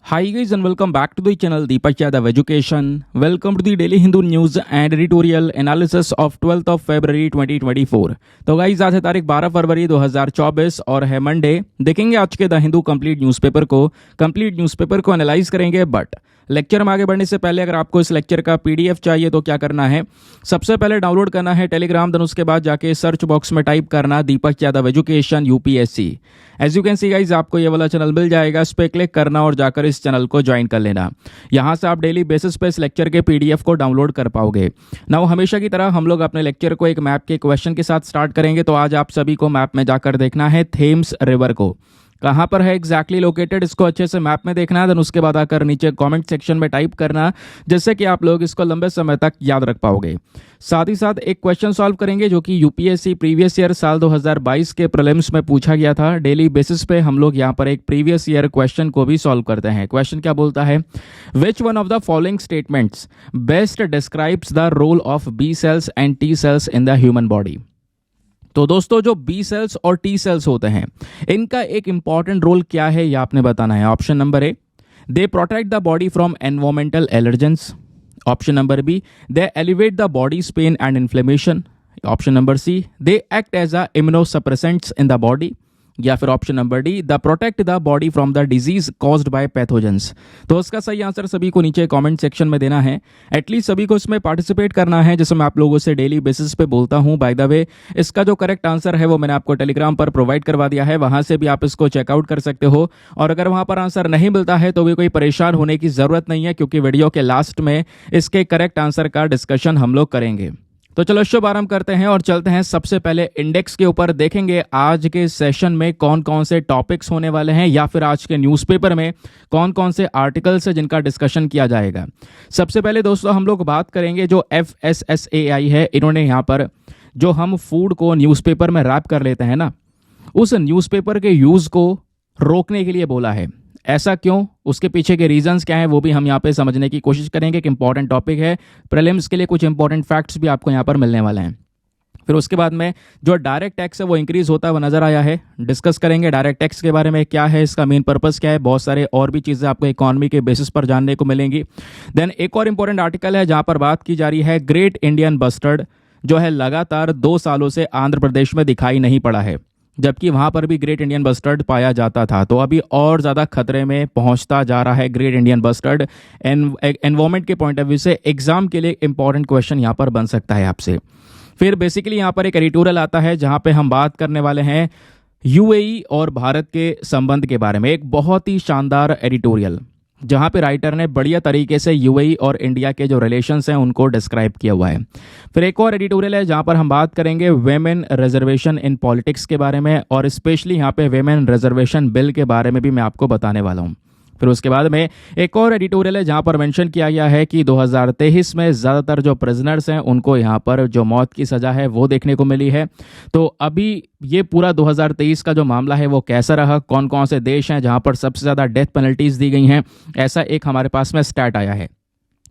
Hi guys and welcome back to the channel Deepak Yadav Education. Welcome to the Daily Hindu News and Editorial Analysis of 12th of February 2024. तो guys आज है तारीख 12 फरवरी 2024 और है Monday. देखेंगे आज के द हिंदू कंप्लीट न्यूज़पेपर को एनालाइज करेंगे। बट लेक्चर में आगे बढ़ने से पहले अगर आपको इस लेक्चर का पीडीएफ चाहिए तो क्या करना है, सबसे पहले डाउनलोड करना है टेलीग्राम, देन उसके बाद जाके सर्च बॉक्स में टाइप करना Deepak Yadav education UPSC. As you can see guys आपको ये वाला चैनल मिल जाएगा, इस पर क्लिक करना और जाकर इस चैनल को ज्वाइन कर लेना। यहाँ से आप डेली बेसिस पे इस लेक्चर के पीडीएफ को डाउनलोड कर पाओगे। नाउ हमेशा की तरह हम लोग अपने लेक्चर को एक मैप के क्वेश्चन के साथ स्टार्ट करेंगे। तो आज आप सभी को मैप में जाकर देखना है थेम्स रिवर को कहाँ पर है एग्जैक्टली लोकेटेड, इसको अच्छे से मैप में देखना है। देन उसके बाद आकर नीचे कमेंट सेक्शन में टाइप करना, जिससे कि आप लोग इसको लंबे समय तक याद रख पाओगे। साथ ही साथ एक क्वेश्चन सॉल्व करेंगे जो कि यूपीएससी प्रीवियस ईयर साल 2022 के प्रीलिम्स में पूछा गया था। डेली बेसिस पे हम लोग यहाँ पर एक प्रीवियस ईयर क्वेश्चन को भी सॉल्व करते हैं। क्वेश्चन क्या बोलता है, which one of the following statements best describes the role of B cells and T cells in the human body. तो दोस्तों जो बी सेल्स और टी सेल्स होते हैं इनका एक इंपॉर्टेंट रोल क्या है ये आपने बताना है। Option number A, they protect the body from environmental allergens. Option number B, they elevate the body's pain and inflammation. Option number C, they act as a immunosuppressants in the body. या फिर option number D, the protect the body from the disease caused by pathogens. तो इसका सही answer सभी को नीचे comment section में देना है। एटलीस्ट सभी को इसमें पार्टिसिपेट करना है, जैसे मैं आप लोगों से डेली बेसिस पे बोलता हूं। बाय द वे इसका जो करेक्ट आंसर है वो मैंने आपको टेलीग्राम पर प्रोवाइड करवा दिया है, वहां से भी आप इसको चेकआउट कर सकते हो। और अगर वहां पर आंसर नहीं मिलता है तो भी कोई परेशान होने की जरूरत नहीं है, क्योंकि वीडियो के लास्ट में इसके करेक्ट आंसर का डिस्कशन हम लोग करेंगे। तो चलो शुभ आरंभ करते हैं और चलते हैं सबसे पहले इंडेक्स के ऊपर। देखेंगे आज के सेशन में कौन कौन से टॉपिक्स होने वाले हैं, या फिर आज के न्यूज़पेपर में कौन कौन से आर्टिकल्स है जिनका डिस्कशन किया जाएगा। सबसे पहले दोस्तों हम लोग बात करेंगे जो FSSAI है, इन्होंने यहाँ पर जो हम फूड को न्यूज़पेपर में रैप कर लेते हैं ना, उस न्यूज़पेपर के यूज़ को रोकने के लिए बोला है। ऐसा क्यों, उसके पीछे के रीजंस क्या हैं वो भी हम यहाँ पे समझने की कोशिश करेंगे। एक इंपॉर्टेंट टॉपिक है, प्रीलिम्स के लिए कुछ इंपॉर्टेंट फैक्ट्स भी आपको यहाँ पर मिलने वाले हैं। फिर उसके बाद में जो डायरेक्ट टैक्स है वो इंक्रीज होता हुआ नजर आया है, डिस्कस करेंगे डायरेक्ट टैक्स के बारे में, क्या है इसका मेन पर्पस क्या है। बहुत सारे और भी चीज़ें आपको इकोनॉमी के बेसिस पर जानने को मिलेंगी। देन एक और इंपॉर्टेंट आर्टिकल है जहाँ पर बात की जा रही है ग्रेट इंडियन बस्टर्ड, जो है लगातार 2 सालों से आंध्र प्रदेश में दिखाई नहीं पड़ा है, जबकि वहां पर भी ग्रेट इंडियन बस्टर्ड पाया जाता था। तो अभी और ज़्यादा खतरे में पहुंचता जा रहा है ग्रेट इंडियन बस्टर्ड। एनवायरमेंट के पॉइंट ऑफ व्यू से एग्जाम के लिए इंपॉर्टेंट क्वेश्चन यहां पर बन सकता है आपसे। फिर बेसिकली यहां पर एक एडिटोरियल आता है जहां पे हम बात करने वाले हैं यूएई और भारत के संबंध के बारे में। एक बहुत ही शानदार एडिटोरियल जहां पे राइटर ने बढ़िया तरीके से यूएई और इंडिया के जो रिलेशंस हैं उनको डिस्क्राइब किया हुआ है। फिर एक और एडिटोरियल है जहां पर हम बात करेंगे वेमेन रिजर्वेशन इन पॉलिटिक्स के बारे में, और स्पेशली यहां पे वेमेन रिजर्वेशन बिल के बारे में भी मैं आपको बताने वाला हूं। फिर उसके बाद में एक और एडिटोरियल है जहां पर मेंशन किया गया है कि 2023 में ज़्यादातर जो प्रिजनर्स हैं उनको यहां पर जो मौत की सज़ा है वो देखने को मिली है। तो अभी ये पूरा 2023 का जो मामला है वो कैसा रहा, कौन कौन से देश हैं जहां पर सबसे ज़्यादा डेथ पेनल्टीज़ दी गई हैं, ऐसा एक हमारे पास में स्टैट आया है।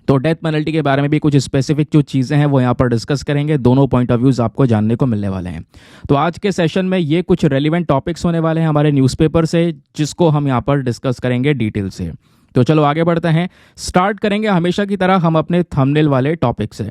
तो डेथ पेनल्टी के बारे में भी कुछ स्पेसिफिक जो चीज़ें हैं वो यहाँ पर डिस्कस करेंगे। दोनों पॉइंट ऑफ व्यूज़ आपको जानने को मिलने वाले हैं। तो आज के सेशन में ये कुछ रेलिवेंट टॉपिक्स होने वाले हैं हमारे न्यूज़पेपर से, जिसको हम यहाँ पर डिस्कस करेंगे डिटेल से। तो चलो आगे बढ़ते हैं, स्टार्ट करेंगे हमेशा की तरह हम अपने थंबनेल वाले टॉपिक से।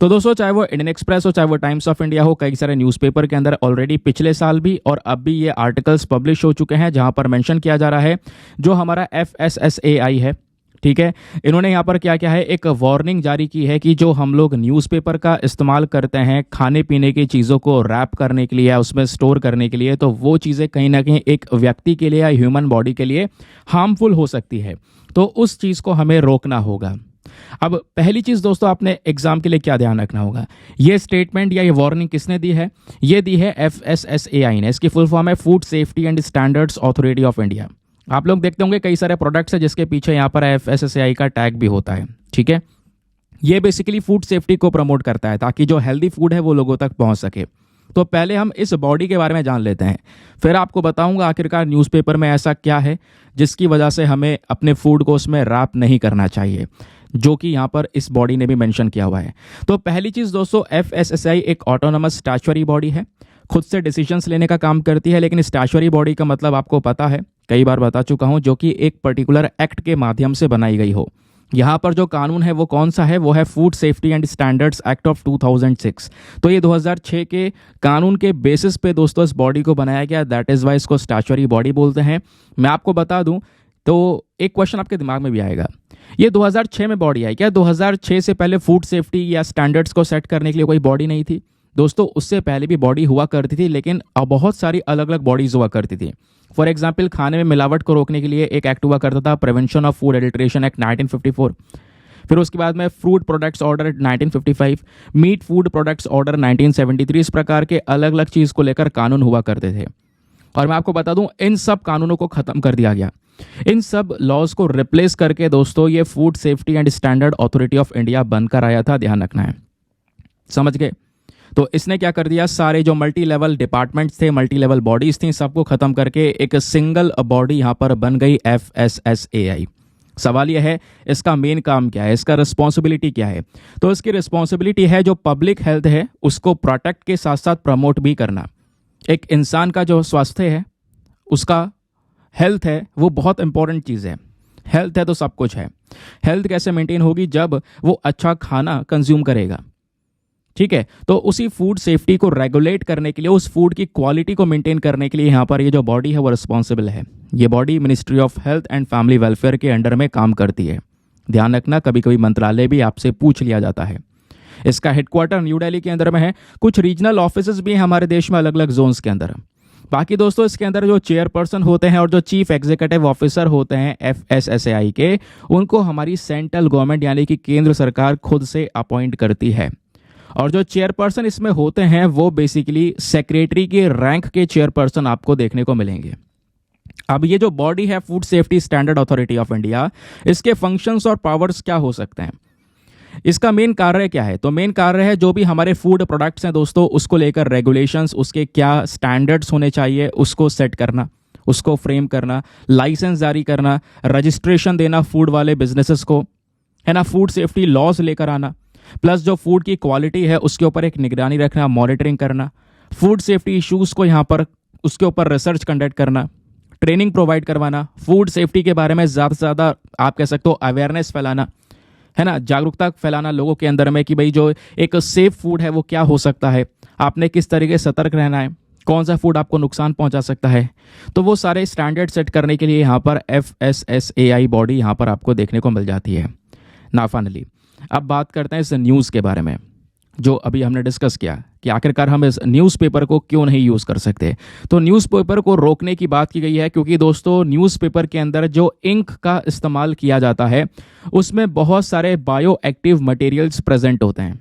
तो दोस्तों चाहे वो इंडियन एक्सप्रेस हो, चाहे वो टाइम्स ऑफ इंडिया हो, कई सारे न्यूज़पेपर के अंदर ऑलरेडी पिछले साल भी और अब भी ये आर्टिकल्स पब्लिश हो चुके हैं जहाँ पर मेंशन किया जा रहा है जो हमारा FSSAI है, ठीक है, इन्होंने यहाँ पर क्या क्या है, एक वार्निंग जारी की है कि जो हम लोग न्यूज़पेपर का इस्तेमाल करते हैं खाने पीने की चीज़ों को रैप करने के लिए या उसमें स्टोर करने के लिए, तो वो चीज़ें कहीं ना कहीं एक व्यक्ति के लिए या ह्यूमन बॉडी के लिए हार्मफुल हो सकती है। तो उस चीज़ को हमें रोकना होगा। अब पहली चीज़ दोस्तों आपने एग्जाम के लिए क्या ध्यान रखना होगा, ये स्टेटमेंट या ये वार्निंग किसने दी है, ये दी है FSSAI ने। इसकी फुल फॉर्म है food safety and standards authority of India. आप लोग देखते होंगे कई सारे प्रोडक्ट्स हैं जिसके पीछे यहाँ पर FSSAI का टैग भी होता है, ठीक है। ये बेसिकली फूड सेफ्टी को प्रमोट करता है ताकि जो हेल्दी फूड है वो लोगों तक पहुँच सके। तो पहले हम इस बॉडी के बारे में जान लेते हैं, फिर आपको बताऊंगा आखिरकार न्यूज़पेपर में ऐसा क्या है जिसकी वजह से हमें अपने फूड को उसमें रैप नहीं करना चाहिए, जो कि यहाँ पर इस बॉडी ने भी मेंशन किया हुआ है। तो पहली चीज़ दोस्तों, FSSAI एक ऑटोनोमस स्टैच्यूटरी बॉडी है, खुद से डिसीजंस लेने का काम करती है। लेकिन स्टैच्यूटरी बॉडी का मतलब आपको पता है कई बार बता चुका हूँ, जो कि एक पर्टिकुलर एक्ट के माध्यम से बनाई गई हो। यहाँ पर जो कानून है वो कौन सा है, वो है food safety and standards act of 2006। तो ये 2006 के कानून के बेसिस पे दोस्तों इस बॉडी को बनाया गया, दैट इज़ वाई इसको स्टैच्यूटरी बॉडी बोलते हैं। मैं आपको बता दूं तो एक क्वेश्चन आपके दिमाग में भी आएगा, ये 2006 में बॉडी आई क्या? 2006 से पहले फूड सेफ्टी या स्टैंडर्ड्स को सेट करने के लिए कोई बॉडी नहीं थी? दोस्तों उससे पहले भी बॉडी हुआ करती थी, लेकिन अब बहुत सारी अलग अलग बॉडीज हुआ करती थी। फॉर एग्जाम्पल, खाने में मिलावट को रोकने के लिए एक एक्ट हुआ करता था, prevention of food adulteration act 1954। फिर उसके बाद में food products order 1955, meat food products order 1973। इस प्रकार के अलग अलग चीज़ को लेकर कानून हुआ करते थे। और मैं आपको बता दूं, इन सब कानूनों को ख़त्म कर दिया गया। इन सब लॉज को रिप्लेस करके दोस्तों ये food safety and standard authority of India बनकर आया था, ध्यान रखना है। समझ गए? तो इसने क्या कर दिया, सारे जो मल्टी लेवल डिपार्टमेंट्स थे, मल्टी लेवल बॉडीज थी, सबको खत्म करके एक सिंगल बॉडी यहां पर बन गई, FSSAI। सवाल यह है इसका मेन काम क्या है, इसका रिस्पॉन्सिबिलिटी क्या है? तो इसकी रिस्पॉन्सिबिलिटी है जो पब्लिक हेल्थ है उसको प्रोटेक्ट के साथ साथ प्रमोट भी करना। एक इंसान का जो स्वास्थ्य है, उसका हेल्थ है, वो बहुत इंपॉर्टेंट चीज़ है। हेल्थ है तो सब कुछ है। हेल्थ कैसे मेंटेन होगी? जब वो अच्छा खाना कंज्यूम करेगा, ठीक है। तो उसी फूड सेफ्टी को रेगुलेट करने के लिए, उस फूड की क्वालिटी को मेंटेन करने के लिए यहाँ पर ये जो बॉडी है वो रिस्पॉन्सिबल है। ये body ministry of health and family welfare के अंडर में काम करती है। ध्यान रखना, कभी कभी मंत्रालय भी आपसे पूछ लिया जाता है। इसका हेडक्वार्टर न्यू दिल्ली के अंदर में है। कुछ रीजनल ऑफिस भी हैं हमारे देश में अलग अलग जोन्स के अंदर। बाकी दोस्तों इसके अंदर जो चेयरपर्सन होते हैं और जो चीफ एग्जीक्यूटिव ऑफिसर होते हैं FSSAI के, उनको हमारी सेंट्रल गवर्नमेंट यानी कि केंद्र सरकार खुद से अपॉइंट करती है। और जो चेयरपर्सन इसमें होते हैं वो बेसिकली सेक्रेटरी के रैंक के चेयरपर्सन आपको देखने को मिलेंगे। अब ये जो बॉडी है food safety standard authority of India, इसके फंक्शंस और पावर्स क्या हो सकते हैं? इसका मेन कार्य क्या है? तो मेन कार्य है जो भी हमारे फूड प्रोडक्ट्स हैं दोस्तों, उसको लेकर रेगुलेशंस, उसके क्या स्टैंडर्ड्स होने चाहिए उसको सेट करना, उसको फ्रेम करना, लाइसेंस जारी करना, रजिस्ट्रेशन देना फूड वाले बिजनेसेस को, है ना, फूड सेफ्टी लॉज लेकर आना, प्लस जो फूड की क्वालिटी है उसके ऊपर एक निगरानी रखना, मॉनिटरिंग करना, फूड सेफ्टी इश्यूज़ को यहाँ पर उसके ऊपर रिसर्च कंडक्ट करना, ट्रेनिंग प्रोवाइड करवाना, फूड सेफ्टी के बारे में ज़्यादा से ज़्यादा आप कह सकते हो अवेयरनेस फैलाना, है ना, जागरूकता फैलाना लोगों के अंदर में कि भाई जो एक सेफ फूड है वो क्या हो सकता है, आपने किस तरीके से सतर्क रहना है, कौन सा फूड आपको नुकसान पहुंचा सकता है। तो वो सारे स्टैंडर्ड सेट करने के लिए यहाँ पर FSSAI बॉडी यहाँ पर आपको देखने को मिल जाती है। ना फाइनली अब बात करते हैं इस न्यूज़ के बारे में, जो अभी हमने डिस्कस किया कि आखिरकार हम इस न्यूज़पेपर को क्यों नहीं यूज़ कर सकते। तो न्यूज़पेपर को रोकने की बात की गई है क्योंकि दोस्तों न्यूज़पेपर के अंदर जो इंक का इस्तेमाल किया जाता है उसमें बहुत सारे बायो एक्टिव मटेरियल्स प्रेजेंट होते हैं।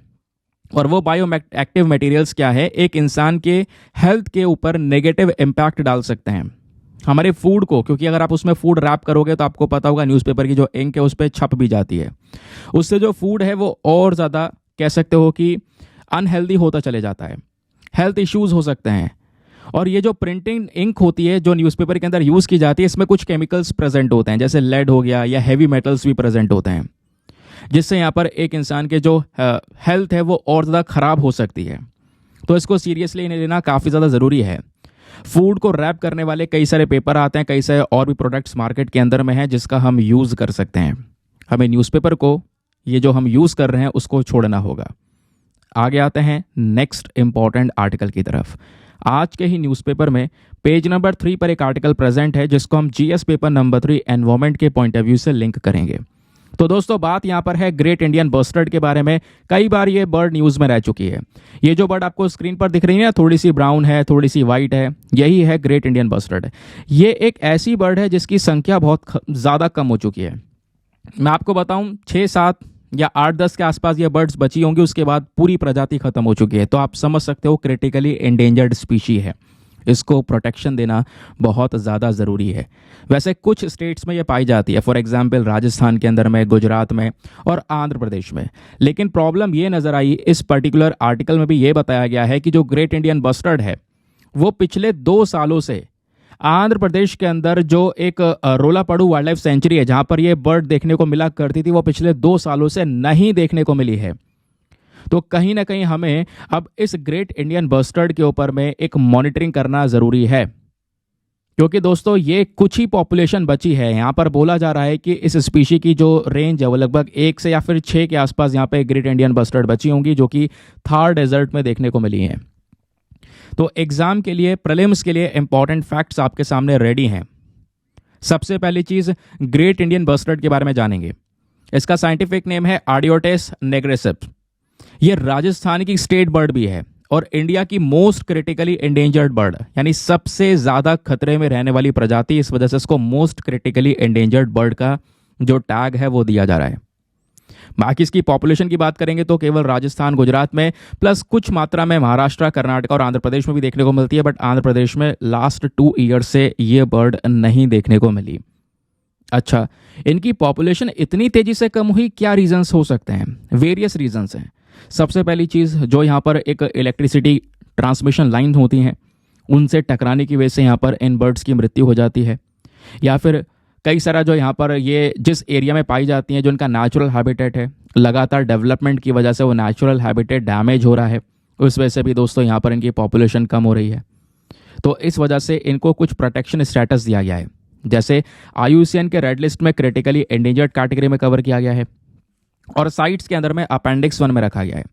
और वो बायो एक्टिव मटेरियल्स क्या है, एक इंसान के हेल्थ के ऊपर नेगेटिव इम्पैक्ट डाल सकते हैं हमारे फूड को, क्योंकि अगर आप उसमें फूड रैप करोगे तो आपको पता होगा न्यूज़पेपर की जो इंक है उस पर छप भी जाती है। उससे जो फूड है वो और ज़्यादा कह सकते हो कि अनहेल्दी होता चले जाता है, हेल्थ इश्यूज़ हो सकते हैं। और ये जो प्रिंटिंग इंक होती है जो न्यूज़पेपर के अंदर यूज़ की जाती है, इसमें कुछ केमिकल्स प्रेजेंट होते हैं, जैसे लेड हो गया या हैवी मेटल्स भी प्रेजेंट होते हैं, जिससे यहाँ पर एक इंसान के जो हेल्थ है वो और ज़्यादा ख़राब हो सकती है। तो इसको सीरियसली लेना काफ़ी ज़्यादा ज़रूरी है। फूड को रैप करने वाले कई सारे पेपर आते हैं, कई सारे और भी प्रोडक्ट्स मार्केट के अंदर में हैं जिसका हम यूज़ कर सकते हैं। हमें न्यूज़पेपर को, ये जो हम यूज़ कर रहे हैं उसको छोड़ना होगा। आगे आते हैं नेक्स्ट इंपॉर्टेंट आर्टिकल की तरफ। आज के ही न्यूज़पेपर में पेज नंबर 3 पर एक आर्टिकल प्रेजेंट है जिसको हम GS पेपर नंबर 3 एनवायरमेंट के पॉइंट ऑफ व्यू से लिंक करेंगे। तो दोस्तों बात यहाँ पर है ग्रेट इंडियन बस्टर्ड के बारे में। कई बार ये बर्ड न्यूज़ में रह चुकी है। ये जो बर्ड आपको स्क्रीन पर दिख रही है, थोड़ी सी ब्राउन है, थोड़ी सी वाइट है, यही है ग्रेट इंडियन बस्टर्ड। ये एक ऐसी बर्ड है जिसकी संख्या बहुत ज़्यादा कम हो चुकी है। मैं आपको बताऊं 6-7 या 8-10 के आसपास ये बर्ड्स बची होंगी, उसके बाद पूरी प्रजाति खत्म हो चुकी है। तो आप समझ सकते हो क्रिटिकली एंडेंजर्ड स्पीशी है, इसको प्रोटेक्शन देना बहुत ज़्यादा ज़रूरी है। वैसे कुछ स्टेट्स में ये पाई जाती है, फॉर एग्जांपल राजस्थान के अंदर में, गुजरात में और आंध्र प्रदेश में। लेकिन प्रॉब्लम ये नज़र आई, इस पर्टिकुलर आर्टिकल में भी ये बताया गया है कि जो ग्रेट इंडियन बस्टर्ड है वो पिछले 2 सालों से आंध्र प्रदेश के अंदर जो एक रोलापड़ू वाइल्ड लाइफ सेंचुरी है जहाँ पर ये बर्ड देखने को मिला करती थी, वो पिछले 2 सालों से नहीं देखने को मिली है। तो कहीं ना कहीं हमें अब इस ग्रेट इंडियन बस्टर्ड के ऊपर में एक मॉनिटरिंग करना ज़रूरी है। क्योंकि दोस्तों ये कुछ ही पॉपुलेशन बची है। यहाँ पर बोला जा रहा है कि इस स्पीशी की जो रेंज है वो लगभग 1 से या फिर 6 के आसपास यहाँ पे ग्रेट इंडियन बस्टर्ड बची होंगी, जो कि थार डेजर्ट में देखने को मिली हैं। तो एग्जाम के लिए, प्रीलिम्स के लिए इंपॉर्टेंट फैक्ट्स आपके सामने रेडी हैं। सबसे पहली चीज, ग्रेट इंडियन बस्टर्ड के बारे में जानेंगे। इसका साइंटिफिक नेम है आर्डियोटेस नेग्रेसिप्स। ये राजस्थान की स्टेट बर्ड भी है और इंडिया की मोस्ट क्रिटिकली एंडेंजर्ड बर्ड, यानी सबसे ज्यादा खतरे में रहने वाली प्रजाति। इस वजह से इसको मोस्ट क्रिटिकली एंडेंजर्ड बर्ड का जो टैग है वो दिया जा रहा है। बाकी इसकी पॉपुलेशन की बात करेंगे तो केवल राजस्थान, गुजरात में, प्लस कुछ मात्रा में महाराष्ट्र, कर्नाटक और आंध्र प्रदेश में भी देखने को मिलती है। बट आंध्र प्रदेश में लास्ट 2 ईयर से ये बर्ड नहीं देखने को मिली। अच्छा, इनकी पॉपुलेशन इतनी तेजी से कम हुई, क्या रीजंस हो सकते हैं? वेरियस रीजंस हैं। सबसे पहली चीज़, जो यहाँ पर एक इलेक्ट्रिसिटी ट्रांसमिशन लाइन होती हैं, उनसे टकराने की वजह से यहाँ पर इन बर्ड्स की मृत्यु हो जाती है। या फिर कई सारा जो यहाँ पर ये जिस एरिया में पाई जाती हैं, जो इनका नेचुरल हैबिटेट है, लगातार डेवलपमेंट की वजह से वो नेचुरल हैबिटेट डैमेज हो रहा है। उस वजह से भी दोस्तों यहाँ पर इनकी पॉपुलेशन कम हो रही है। तो इस वजह से इनको कुछ प्रोटेक्शन स्टेटस दिया गया है। जैसे IUCN के रेड लिस्ट में क्रिटिकली एंडेंजर्ड कैटेगरी में कवर किया गया है और साइट्स के अंदर में अपेंडिक्स 1 में रखा गया है।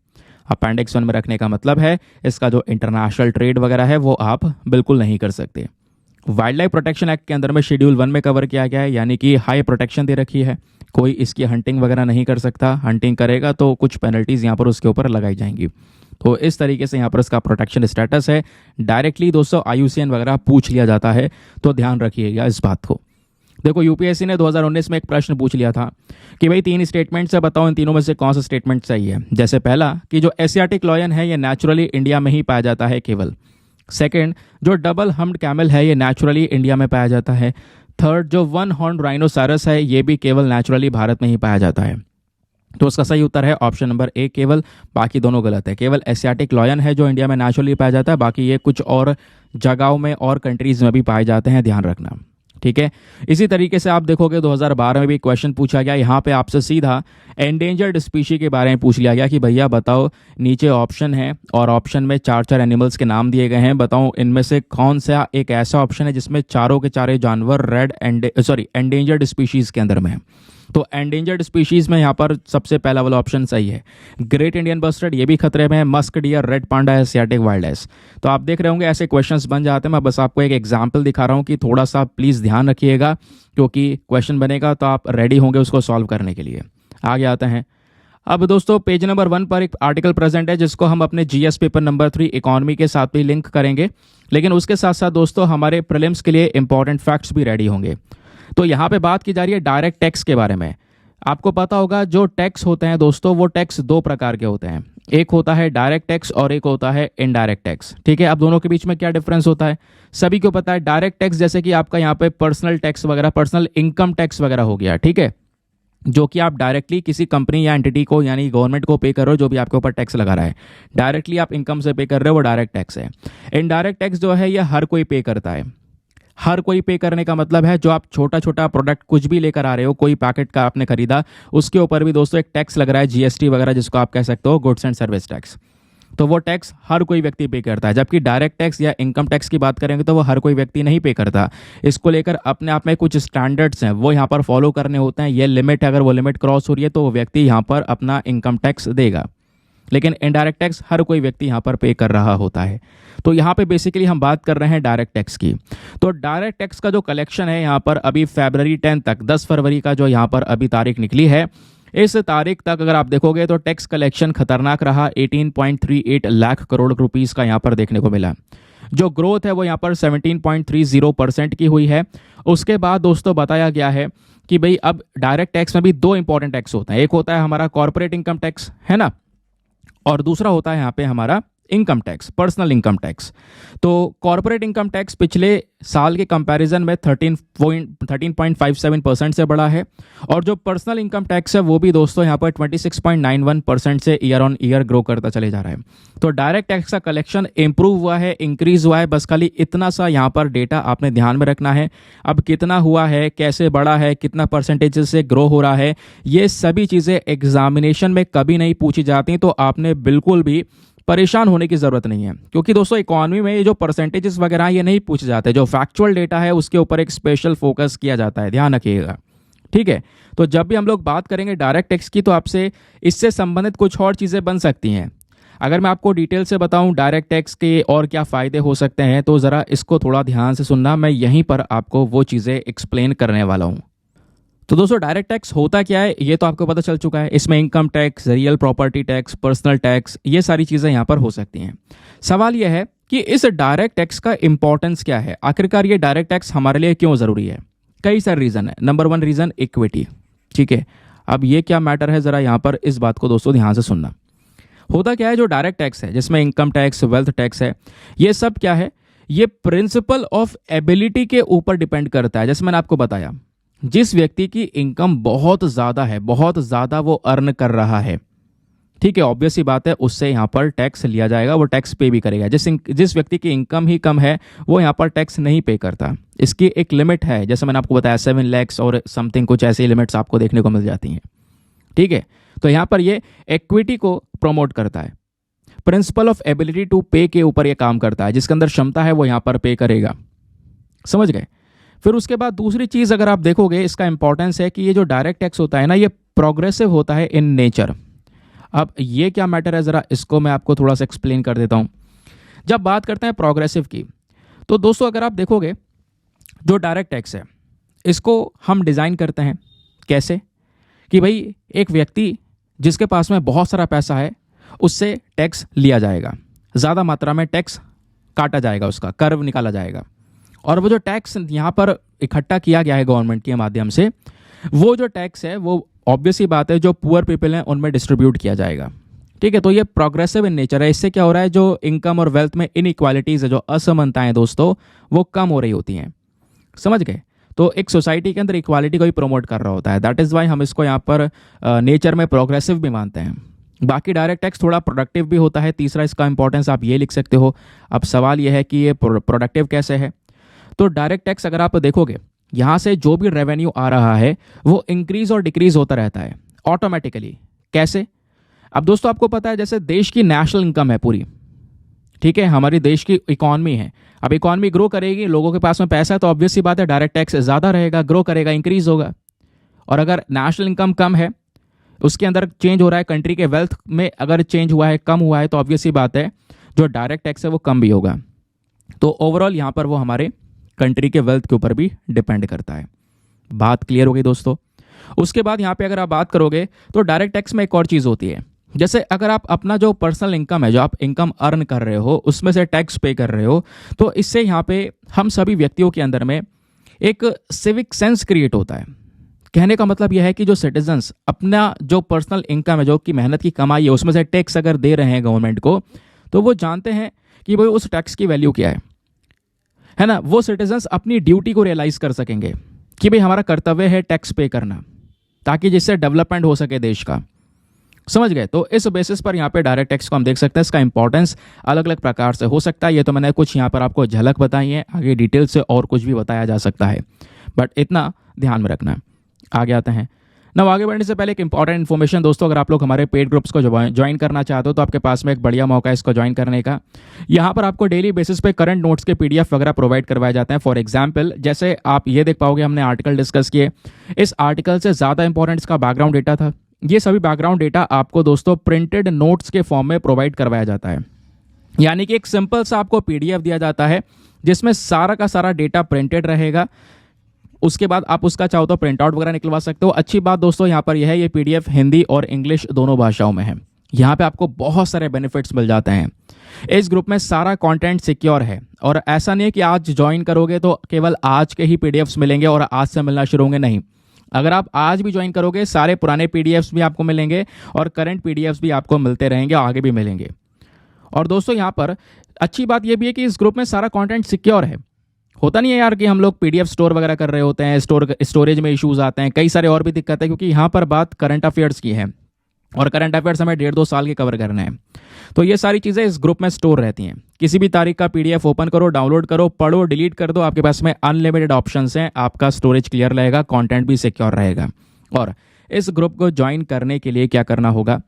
अपेंडिक्स 1 में रखने का मतलब है इसका जो इंटरनेशनल ट्रेड वगैरह है वो आप बिल्कुल नहीं कर सकते। वाइल्ड लाइफ प्रोटेक्शन एक्ट के अंदर में शेड्यूल 1 में कवर किया गया है, यानी कि हाई प्रोटेक्शन दे रखी है। कोई इसकी हंटिंग वगैरह नहीं कर सकता, हंटिंग करेगा तो कुछ पेनल्टीज यहाँ पर उसके ऊपर लगाई जाएंगी। तो इस तरीके से यहाँ पर इसका प्रोटेक्शन स्टेटस है। डायरेक्टली दोस्तों IUCN वगैरह पूछ लिया जाता है, तो ध्यान रखिएगा इस बात को। देखो, UPSC ने 2019 में एक प्रश्न पूछ लिया था कि भाई 3 स्टेटमेंट से बताओ, इन तीनों में से कौन सा स्टेटमेंट सही है। जैसे पहला कि जो एशियाटिक लॉयन है ये नेचुरली इंडिया में ही पाया जाता है केवल। सेकंड, जो डबल हम्ड कैमल है ये नेचुरली इंडिया में पाया जाता है। थर्ड, जो 1 हॉर्न राइनोसरस है ये भी केवल नेचुरली भारत में ही पाया जाता है। तो उसका सही उत्तर है ऑप्शन नंबर ए केवल, बाकी दोनों गलत है। केवल एशियाटिक लॉयन है जो इंडिया में नेचुरली पाया जाता है, बाकी ये कुछ और जगहों में और कंट्रीज में भी पाए जाते हैं, ध्यान रखना। ठीक है, इसी तरीके से आप देखोगे 2012 में भी क्वेश्चन पूछा गया। यहाँ पे आपसे सीधा एंडेंजर्ड स्पीशी के बारे में पूछ लिया गया कि भैया बताओ, नीचे ऑप्शन है और ऑप्शन में 4 एनिमल्स के नाम दिए गए हैं, बताओ इनमें से कौन सा एक ऐसा ऑप्शन है जिसमें चारों के चारे जानवर एंडेंजर्ड स्पीशीज के अंदर में है। तो एंडेंजर्ड स्पीशीज में यहाँ पर सबसे पहला वाला ऑप्शन सही है। ग्रेट इंडियन बस्टर्ड ये भी खतरे में है, musk deer, red panda, Asiatic wild ass. तो आप देख रहे होंगे ऐसे क्वेश्चंस बन जाते हैं। मैं बस आपको एक एग्जांपल दिखा रहा हूँ कि थोड़ा सा प्लीज़ ध्यान रखिएगा, क्योंकि क्वेश्चन बनेगा तो आप रेडी होंगे उसको सॉल्व करने के लिए। आगे आते हैं। अब दोस्तों पेज नंबर 1 पर एक आर्टिकल प्रेजेंट है जिसको हम अपने GS पेपर नंबर 3 इकोनॉमी के साथ भी लिंक करेंगे, लेकिन उसके साथ साथ दोस्तों हमारे प्रीलिम्स के लिए इंपॉर्टेंट फैक्ट्स भी रेडी होंगे। तो यहाँ पे बात की जा रही है डायरेक्ट टैक्स के बारे में। आपको पता होगा जो टैक्स होते हैं दोस्तों, वो टैक्स 2 प्रकार के होते हैं। एक होता है डायरेक्ट टैक्स और एक होता है इनडायरेक्ट टैक्स। ठीक है, अब दोनों के बीच में क्या डिफरेंस होता है सभी को पता है। डायरेक्ट टैक्स जैसे कि आपका यहाँ पे पर्सनल टैक्स वगैरह, पर्सनल इनकम टैक्स वगैरह हो गया, ठीक है, जो कि आप डायरेक्टली किसी कंपनी या एंटिटी को यानी गवर्नमेंट को पे कर रहे हो, जो भी आपके ऊपर टैक्स लगा रहा है, डायरेक्टली आप इनकम से पे कर रहे हो, वो डायरेक्ट टैक्स है। इनडायरेक्ट टैक्स जो है ये हर कोई पे करता है। हर कोई पे करने का मतलब है जो आप छोटा छोटा प्रोडक्ट कुछ भी लेकर आ रहे हो, कोई पैकेट का आपने खरीदा, उसके ऊपर भी दोस्तों एक टैक्स लग रहा है, GST वगैरह, जिसको आप कह सकते हो गुड्स एंड सर्विस टैक्स। तो वो टैक्स हर कोई व्यक्ति पे करता है। जबकि डायरेक्ट टैक्स या इनकम टैक्स की बात करेंगे तो वो हर कोई व्यक्ति नहीं पे करता। इसको लेकर अपने आप में कुछ स्टैंडर्ड्स हैं, वो यहाँ पर फॉलो करने होते हैं। ये लिमिट है, अगर वो लिमिट क्रॉस हो रही है तो वो व्यक्ति यहाँ पर अपना इनकम टैक्स देगा। लेकिन इनडायरेक्ट टैक्स हर कोई व्यक्ति यहाँ पर पे कर रहा होता है। तो यहाँ पे बेसिकली हम बात कर रहे हैं डायरेक्ट टैक्स की। तो डायरेक्ट टैक्स का जो कलेक्शन है यहाँ पर अभी February 10 तक, 10 फरवरी का जो यहाँ पर अभी तारीख निकली है, इस तारीख तक अगर आप देखोगे तो टैक्स कलेक्शन खतरनाक रहा। 18.38 लाख करोड़ रुपीस का यहाँ पर देखने को मिला। जो ग्रोथ है वो यहाँ पर 17.30% की हुई है। उसके बाद दोस्तों बताया गया है कि भाई अब डायरेक्ट टैक्स में भी 2 इंपॉर्टेंट टैक्स होते हैं। एक होता है हमारा कॉर्पोरेट इनकम टैक्स, है ना, और दूसरा होता है यहाँ पे हमारा income tax, personal income tax. तो कॉर्पोरेट इनकम टैक्स पिछले साल के कंपैरिजन में 13.57% से बढ़ा है, और जो पर्सनल इनकम टैक्स है वो भी दोस्तों यहाँ पर 26.91% से ईयर ऑन ईयर ग्रो करता चले जा रहा है। तो डायरेक्ट टैक्स का कलेक्शन इंप्रूव हुआ है, इंक्रीज हुआ है। बस खाली इतना सा यहाँ पर डेटा आपने ध्यान में रखना है। अब कितना हुआ है, कैसे बढ़ा है, कितना परसेंटेज से ग्रो हो रहा है, ये सभी चीज़ें एग्जामिनेशन में कभी नहीं पूछी जाती, तो आपने बिल्कुल भी परेशान होने की ज़रूरत नहीं है, क्योंकि दोस्तों इकोनॉमी में ये जो परसेंटेजेस वगैरह ये नहीं पूछे जाते, जो फैक्चुअल डेटा है उसके ऊपर एक स्पेशल फोकस किया जाता है, ध्यान रखिएगा। ठीक है, तो जब भी हम लोग बात करेंगे डायरेक्ट टैक्स की तो आपसे इससे संबंधित कुछ और चीज़ें बन सकती हैं। अगर मैं आपको डिटेल से बताऊं डायरेक्ट टैक्स के और क्या फ़ायदे हो सकते हैं, तो ज़रा इसको थोड़ा ध्यान से सुनना, मैं यहीं पर आपको वो चीज़ें एक्सप्लेन करने वाला हूँ। तो दोस्तों डायरेक्ट टैक्स होता क्या है ये तो आपको पता चल चुका है। इसमें income tax, real property tax, personal tax, ये सारी चीज़ें यहाँ पर हो सकती हैं। सवाल यह है कि इस डायरेक्ट टैक्स का इंपॉर्टेंस क्या है, आखिरकार ये डायरेक्ट टैक्स हमारे लिए क्यों ज़रूरी है। कई सारे रीज़न है। Number 1 reason equity. ठीक है, अब ये क्या मैटर है, ज़रा यहाँ पर इस बात को दोस्तों ध्यान से सुनना। होता क्या है, जो डायरेक्ट टैक्स है जिसमें इनकम टैक्स, वेल्थ टैक्स है, ये सब क्या है, ये प्रिंसिपल ऑफ एबिलिटी के ऊपर डिपेंड करता है। जैसे मैंने आपको बताया, जिस व्यक्ति की इनकम बहुत ज़्यादा है, बहुत ज़्यादा वो अर्न कर रहा है, ठीक है, ऑब्वियस ही बात है उससे यहाँ पर टैक्स लिया जाएगा, वो टैक्स पे भी करेगा। जिस व्यक्ति की इनकम ही कम है वो यहाँ पर टैक्स नहीं पे करता। इसकी एक लिमिट है, जैसे मैंने आपको बताया 7 लाख और समथिंग, कुछ ऐसी लिमिट्स आपको देखने को मिल जाती हैं। ठीक है, तो यहाँ पर ये इक्विटी को प्रमोट करता है, प्रिंसिपल ऑफ एबिलिटी टू पे के ऊपर ये काम करता है। जिसके अंदर क्षमता है वो यहाँ पर पे करेगा, समझ गए। फिर उसके बाद दूसरी चीज़ अगर आप देखोगे, इसका इंपॉर्टेंस है कि ये जो डायरेक्ट टैक्स होता है ना, ये प्रोग्रेसिव होता है इन नेचर। अब ये क्या मैटर है, ज़रा इसको मैं आपको थोड़ा सा एक्सप्लेन कर देता हूँ। जब बात करते हैं प्रोग्रेसिव की, तो दोस्तों अगर आप देखोगे जो डायरेक्ट टैक्स है इसको हम डिज़ाइन करते हैं कैसे, कि भाई एक व्यक्ति जिसके पास में बहुत सारा पैसा है उससे टैक्स लिया जाएगा, ज़्यादा मात्रा में टैक्स काटा जाएगा, उसका कर्व निकाला जाएगा, और वो जो टैक्स यहाँ पर इकट्ठा किया गया है गवर्नमेंट के माध्यम से, वो जो टैक्स है वो ऑब्वियस ही बात है जो पुअर पीपल हैं उनमें डिस्ट्रीब्यूट किया जाएगा। ठीक है, तो ये प्रोग्रेसिव इन नेचर है। इससे क्या हो रहा है, जो इनकम और वेल्थ में इनइक्वालिटीज़ है, जो असमानताएं दोस्तों, वो कम हो रही होती हैं, समझ गए। तो एक सोसाइटी के अंदर इक्वालिटी को ही प्रमोट कर रहा होता है। दैट इज़ वाई हम इसको यहाँ पर नेचर में प्रोग्रेसिव भी मानते हैं। बाकी डायरेक्ट टैक्स थोड़ा प्रोडक्टिव भी होता है। तीसरा इसका इंपॉर्टेंस आप ये लिख सकते हो। अब सवाल यह है कि ये प्रोडक्टिव कैसे है। तो डायरेक्ट टैक्स अगर आप देखोगे, यहाँ से जो भी रेवेन्यू आ रहा है वो इंक्रीज और डिक्रीज होता रहता है ऑटोमेटिकली। कैसे? अब दोस्तों आपको पता है, जैसे देश की नेशनल इनकम है पूरी, ठीक है, हमारी देश की इकॉनमी है। अब इकॉनमी ग्रो करेगी, लोगों के पास में पैसा है, तो ऑब्वियस सी बात है डायरेक्ट टैक्स ज़्यादा रहेगा, ग्रो करेगा, इंक्रीज होगा। और अगर नेशनल इनकम कम है, उसके अंदर चेंज हो रहा है, कंट्री के वेल्थ में अगर चेंज हुआ है, कम हुआ है, तो ऑब्वियस सी बात है जो डायरेक्ट टैक्स है वो कम भी होगा। तो ओवरऑल यहाँ पर वो हमारे कंट्री के वेल्थ के ऊपर भी डिपेंड करता है। बात क्लियर हो गई दोस्तों। उसके बाद यहाँ पे अगर आप बात करोगे तो डायरेक्ट टैक्स में एक और चीज़ होती है, जैसे अगर आप अपना जो पर्सनल इनकम है, जो आप इनकम अर्न कर रहे हो, उसमें से टैक्स पे कर रहे हो, तो इससे यहाँ पे हम सभी व्यक्तियों के अंदर में एक सिविक सेंस क्रिएट होता है। कहने का मतलब यह है कि जो सिटीजन्स अपना जो पर्सनल इनकम है, जो कि मेहनत की कमाई है, उसमें से टैक्स अगर दे रहे हैं गवर्नमेंट को, तो वो जानते हैं कि भाई उस टैक्स की वैल्यू क्या है ना। वो सिटीजन्स अपनी ड्यूटी को रियलाइज कर सकेंगे कि भाई हमारा कर्तव्य है टैक्स पे करना, ताकि जिससे डेवलपमेंट हो सके देश का, समझ गए। तो इस बेसिस पर यहाँ पे डायरेक्ट टैक्स को हम देख सकते हैं। इसका इंपॉर्टेंस अलग अलग प्रकार से हो सकता है। ये तो मैंने कुछ यहाँ पर आपको झलक बताई है, आगे डिटेल से और कुछ भी बताया जा सकता है, बट इतना ध्यान में रखना। आगे आते हैं ना। आगे बढ़ने से पहले एक इंपॉर्टेंट इन्फॉर्मेशन दोस्तों, अगर आप लोग हमारे पेड ग्रुप्स को ज्वाइन करना चाहते हो तो आपके पास में एक बढ़िया मौका है इसको ज्वाइन करने का। यहाँ पर आपको डेली बेसिस पे करंट नोट्स के पीडीएफ वगैरह प्रोवाइड करवाए जाते हैं। फॉर एग्जांपल, जैसे आप ये देख पाओगे, हमने आर्टिकल डिस्कस किए, इस आर्टिकल से ज़्यादा इंपॉर्टेंट इसका बैकग्राउंड डेटा था। ये सभी बैकग्राउंड डेटा आपको दोस्तों प्रिंटेड नोट्स के फॉर्म में प्रोवाइड करवाया जाता है। यानी कि एक सिंपल सा आपको पीडीएफ दिया जाता है जिसमें सारा का सारा डेटा प्रिंटेड रहेगा। उसके बाद आप उसका चाहो तो प्रिंट आउट वगैरह निकलवा सकते हो। अच्छी बात दोस्तों यहाँ पर यह है, ये पीडीएफ हिंदी और इंग्लिश दोनों भाषाओं में है। यहाँ पे आपको बहुत सारे बेनिफिट्स मिल जाते हैं। इस ग्रुप में सारा कंटेंट सिक्योर है, और ऐसा नहीं है कि आज ज्वाइन करोगे तो केवल आज के ही पीडीएफ्स मिलेंगे और आज से मिलना शुरू होंगे, नहीं। अगर आप आज भी ज्वाइन करोगे, सारे पुराने पीडीएफ्स भी आपको मिलेंगे और करंट पीडीएफ्स भी आपको मिलते रहेंगे, आगे भी मिलेंगे। और दोस्तों यहाँ पर अच्छी बात यह भी है कि इस ग्रुप में सारा कंटेंट सिक्योर है। होता नहीं है यार कि हम लोग पीडीएफ स्टोर वगैरह कर रहे होते हैं, स्टोरेज में इश्यूज आते हैं, कई सारे और भी दिक्कत है, क्योंकि यहाँ पर बात करंट अफेयर्स की है और करंट अफेयर्स हमें 1.5-2 साल के कवर करने हैं। तो ये सारी चीज़ें इस ग्रुप में स्टोर रहती हैं। किसी भी तारीख का पीडीएफ ओपन करो, डाउनलोड करो, पढ़ो, डिलीट कर दो, आपके पास में अनलिमिटेड ऑप्शंस हैं, आपका स्टोरेज क्लियर रहेगा, कंटेंट भी सिक्योर रहेगा। और इस ग्रुप को ज्वाइन करने के लिए क्या करना होगा,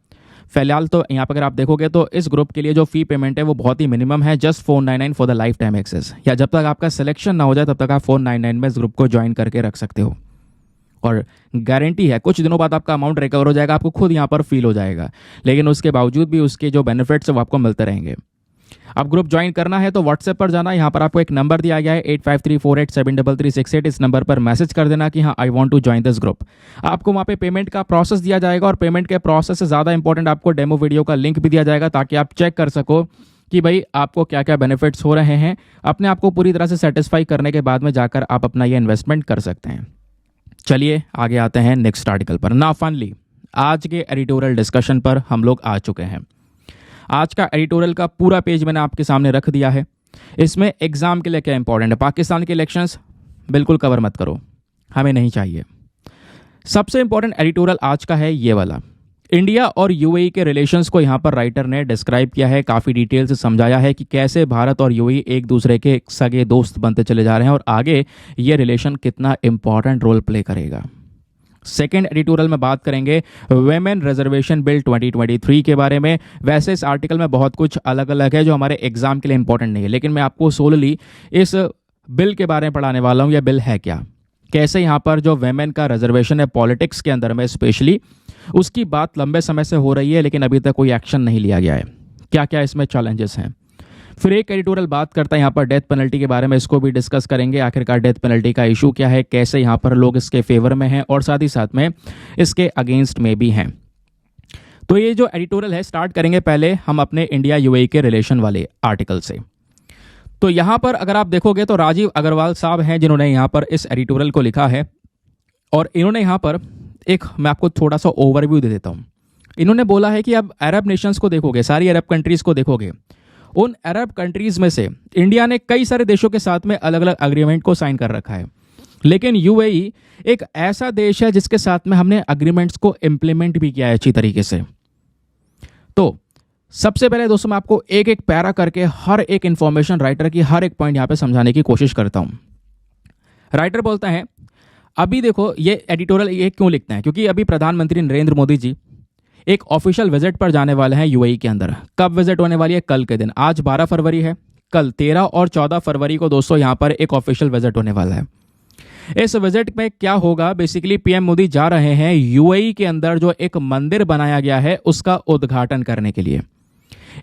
फिलहाल तो यहाँ पर अगर आप देखोगे तो इस ग्रुप के लिए जो फ़ी पेमेंट है वो बहुत ही मिनिमम है, just 499 for the lifetime access, या जब तक आपका सिलेक्शन ना हो जाए तब तक आप 499 में इस ग्रुप को ज्वाइन करके रख सकते हो। और गारंटी है कुछ दिनों बाद आपका अमाउंट रिकवर हो जाएगा, आपको खुद यहाँ पर फील हो जाएगा, लेकिन उसके बावजूद भी उसके जो बेनिफिट्स है वो आपको मिलते रहेंगे। अब ग्रुप ज्वाइन करना है तो व्हाट्सएप पर जाना, यहाँ पर आपको एक नंबर दिया गया है 8534873368, इस नंबर पर मैसेज कर देना कि हाँ I want to join this group. आपको वहाँ पे पेमेंट का प्रोसेस दिया जाएगा, और पेमेंट के प्रोसेस से ज़्यादा इंपॉर्टेंट आपको डेमो वीडियो का लिंक भी दिया जाएगा, ताकि आप चेक कर सको कि भाई आपको क्या क्या बेनिफिट्स हो रहे हैं। अपने आप को पूरी तरह से सेटिस्फाई करने के बाद में जाकर आप अपना ये इन्वेस्टमेंट कर सकते हैं। चलिए आगे आते हैं नेक्स्ट आर्टिकल पर। नाउ फाइनली आज के एडिटोरियल डिस्कशन पर हम लोग आ चुके हैं। आज का एडिटोरियल का पूरा पेज मैंने आपके सामने रख दिया है। इसमें एग्जाम के लिए क्या इंपॉर्टेंट है, पाकिस्तान के इलेक्शंस बिल्कुल कवर मत करो, हमें नहीं चाहिए। सबसे इंपॉर्टेंट एडिटोरियल आज का है ये वाला। इंडिया और यूएई के रिलेशंस को यहाँ पर राइटर ने डिस्क्राइब किया है, काफ़ी डिटेल से समझाया है कि कैसे भारत और यूएई एक दूसरे के सगे दोस्त बनते चले जा रहे हैं और आगे ये रिलेशन कितना इंपॉर्टेंट रोल प्ले करेगा। सेकेंड एडिटोरियल में बात करेंगे वेमेन रिजर्वेशन बिल 2023 के बारे में। वैसे इस आर्टिकल में बहुत कुछ अलग अलग है जो हमारे एग्जाम के लिए इंपॉर्टेंट नहीं है, लेकिन मैं आपको सोलली इस बिल के बारे में पढ़ाने वाला हूँ। यह बिल है क्या, कैसे यहाँ पर जो वेमेन का रिजर्वेशन है पॉलिटिक्स के अंदर में स्पेशली, उसकी बात लंबे समय से हो रही है लेकिन अभी तक कोई एक्शन नहीं लिया गया है, क्या क्या इसमें चैलेंजेस हैं। फिर एक एडिटोरियल बात करता है यहाँ पर डेथ पेनल्टी के बारे में, इसको भी डिस्कस करेंगे। आखिरकार डेथ पेनल्टी का इशू क्या है, कैसे यहाँ पर लोग इसके फेवर में हैं और साथ ही साथ में इसके अगेंस्ट में भी हैं। तो ये जो एडिटोरियल है स्टार्ट करेंगे पहले हम अपने इंडिया यूएई के रिलेशन वाले आर्टिकल से। तो यहाँ पर अगर आप देखोगे तो राजीव अग्रवाल साहब हैं जिन्होंने यहाँ पर इस एडिटोरियल को लिखा है, और इन्होंने यहाँ पर मैं आपको थोड़ा सा ओवरव्यू दे देता हूँ। इन्होंने बोला है कि अब अरब नेशंस को देखोगे, सारी अरब कंट्रीज़ को देखोगे, उन अरब कंट्रीज़ में से इंडिया ने कई सारे देशों के साथ में अलग अलग अग्रीमेंट को साइन कर रखा है, लेकिन यूएई एक ऐसा देश है जिसके साथ में हमने अग्रीमेंट्स को इम्प्लीमेंट भी किया है अच्छी तरीके से। तो सबसे पहले दोस्तों मैं आपको एक एक पैरा करके हर एक इंफॉर्मेशन राइटर की हर एक पॉइंट यहाँ पे समझाने की कोशिश करता हूँ। राइटर बोलता है अभी देखो ये एडिटोरियल ये क्यों लिखते हैं, क्योंकि अभी प्रधानमंत्री नरेंद्र मोदी जी एक ऑफिशियल विजिट पर जाने वाले हैं यूएई के अंदर। कब विजिट होने वाली है, कल के दिन। आज 12 फरवरी है, कल 13 और 14 फरवरी को दोस्तों यहाँ पर एक ऑफिशियल विजिट होने वाला है। इस विजिट में क्या होगा, बेसिकली पीएम मोदी जा रहे हैं यूएई के अंदर जो एक मंदिर बनाया गया है उसका उद्घाटन करने के लिए।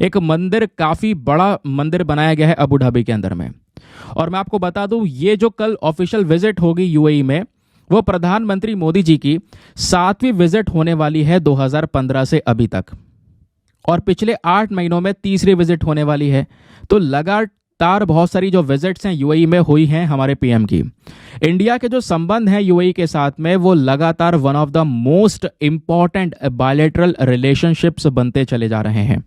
एक मंदिर, काफ़ी बड़ा मंदिर बनाया गया है अबू धाबी के अंदर में। और मैं आपको बता दूं ये जो कल ऑफिशियल विजिट होगी यूएई में वो प्रधानमंत्री मोदी जी की 7वीं विजिट होने वाली है 2015 से अभी तक, और पिछले 8 महीनों में 3री विजिट होने वाली है। तो लगातार बहुत सारी जो विजिट्स हैं यूएई में हुई हैं हमारे पीएम की। इंडिया के जो संबंध हैं यूएई के साथ में वो लगातार one of the most important bilateral relationships बनते चले जा रहे हैं,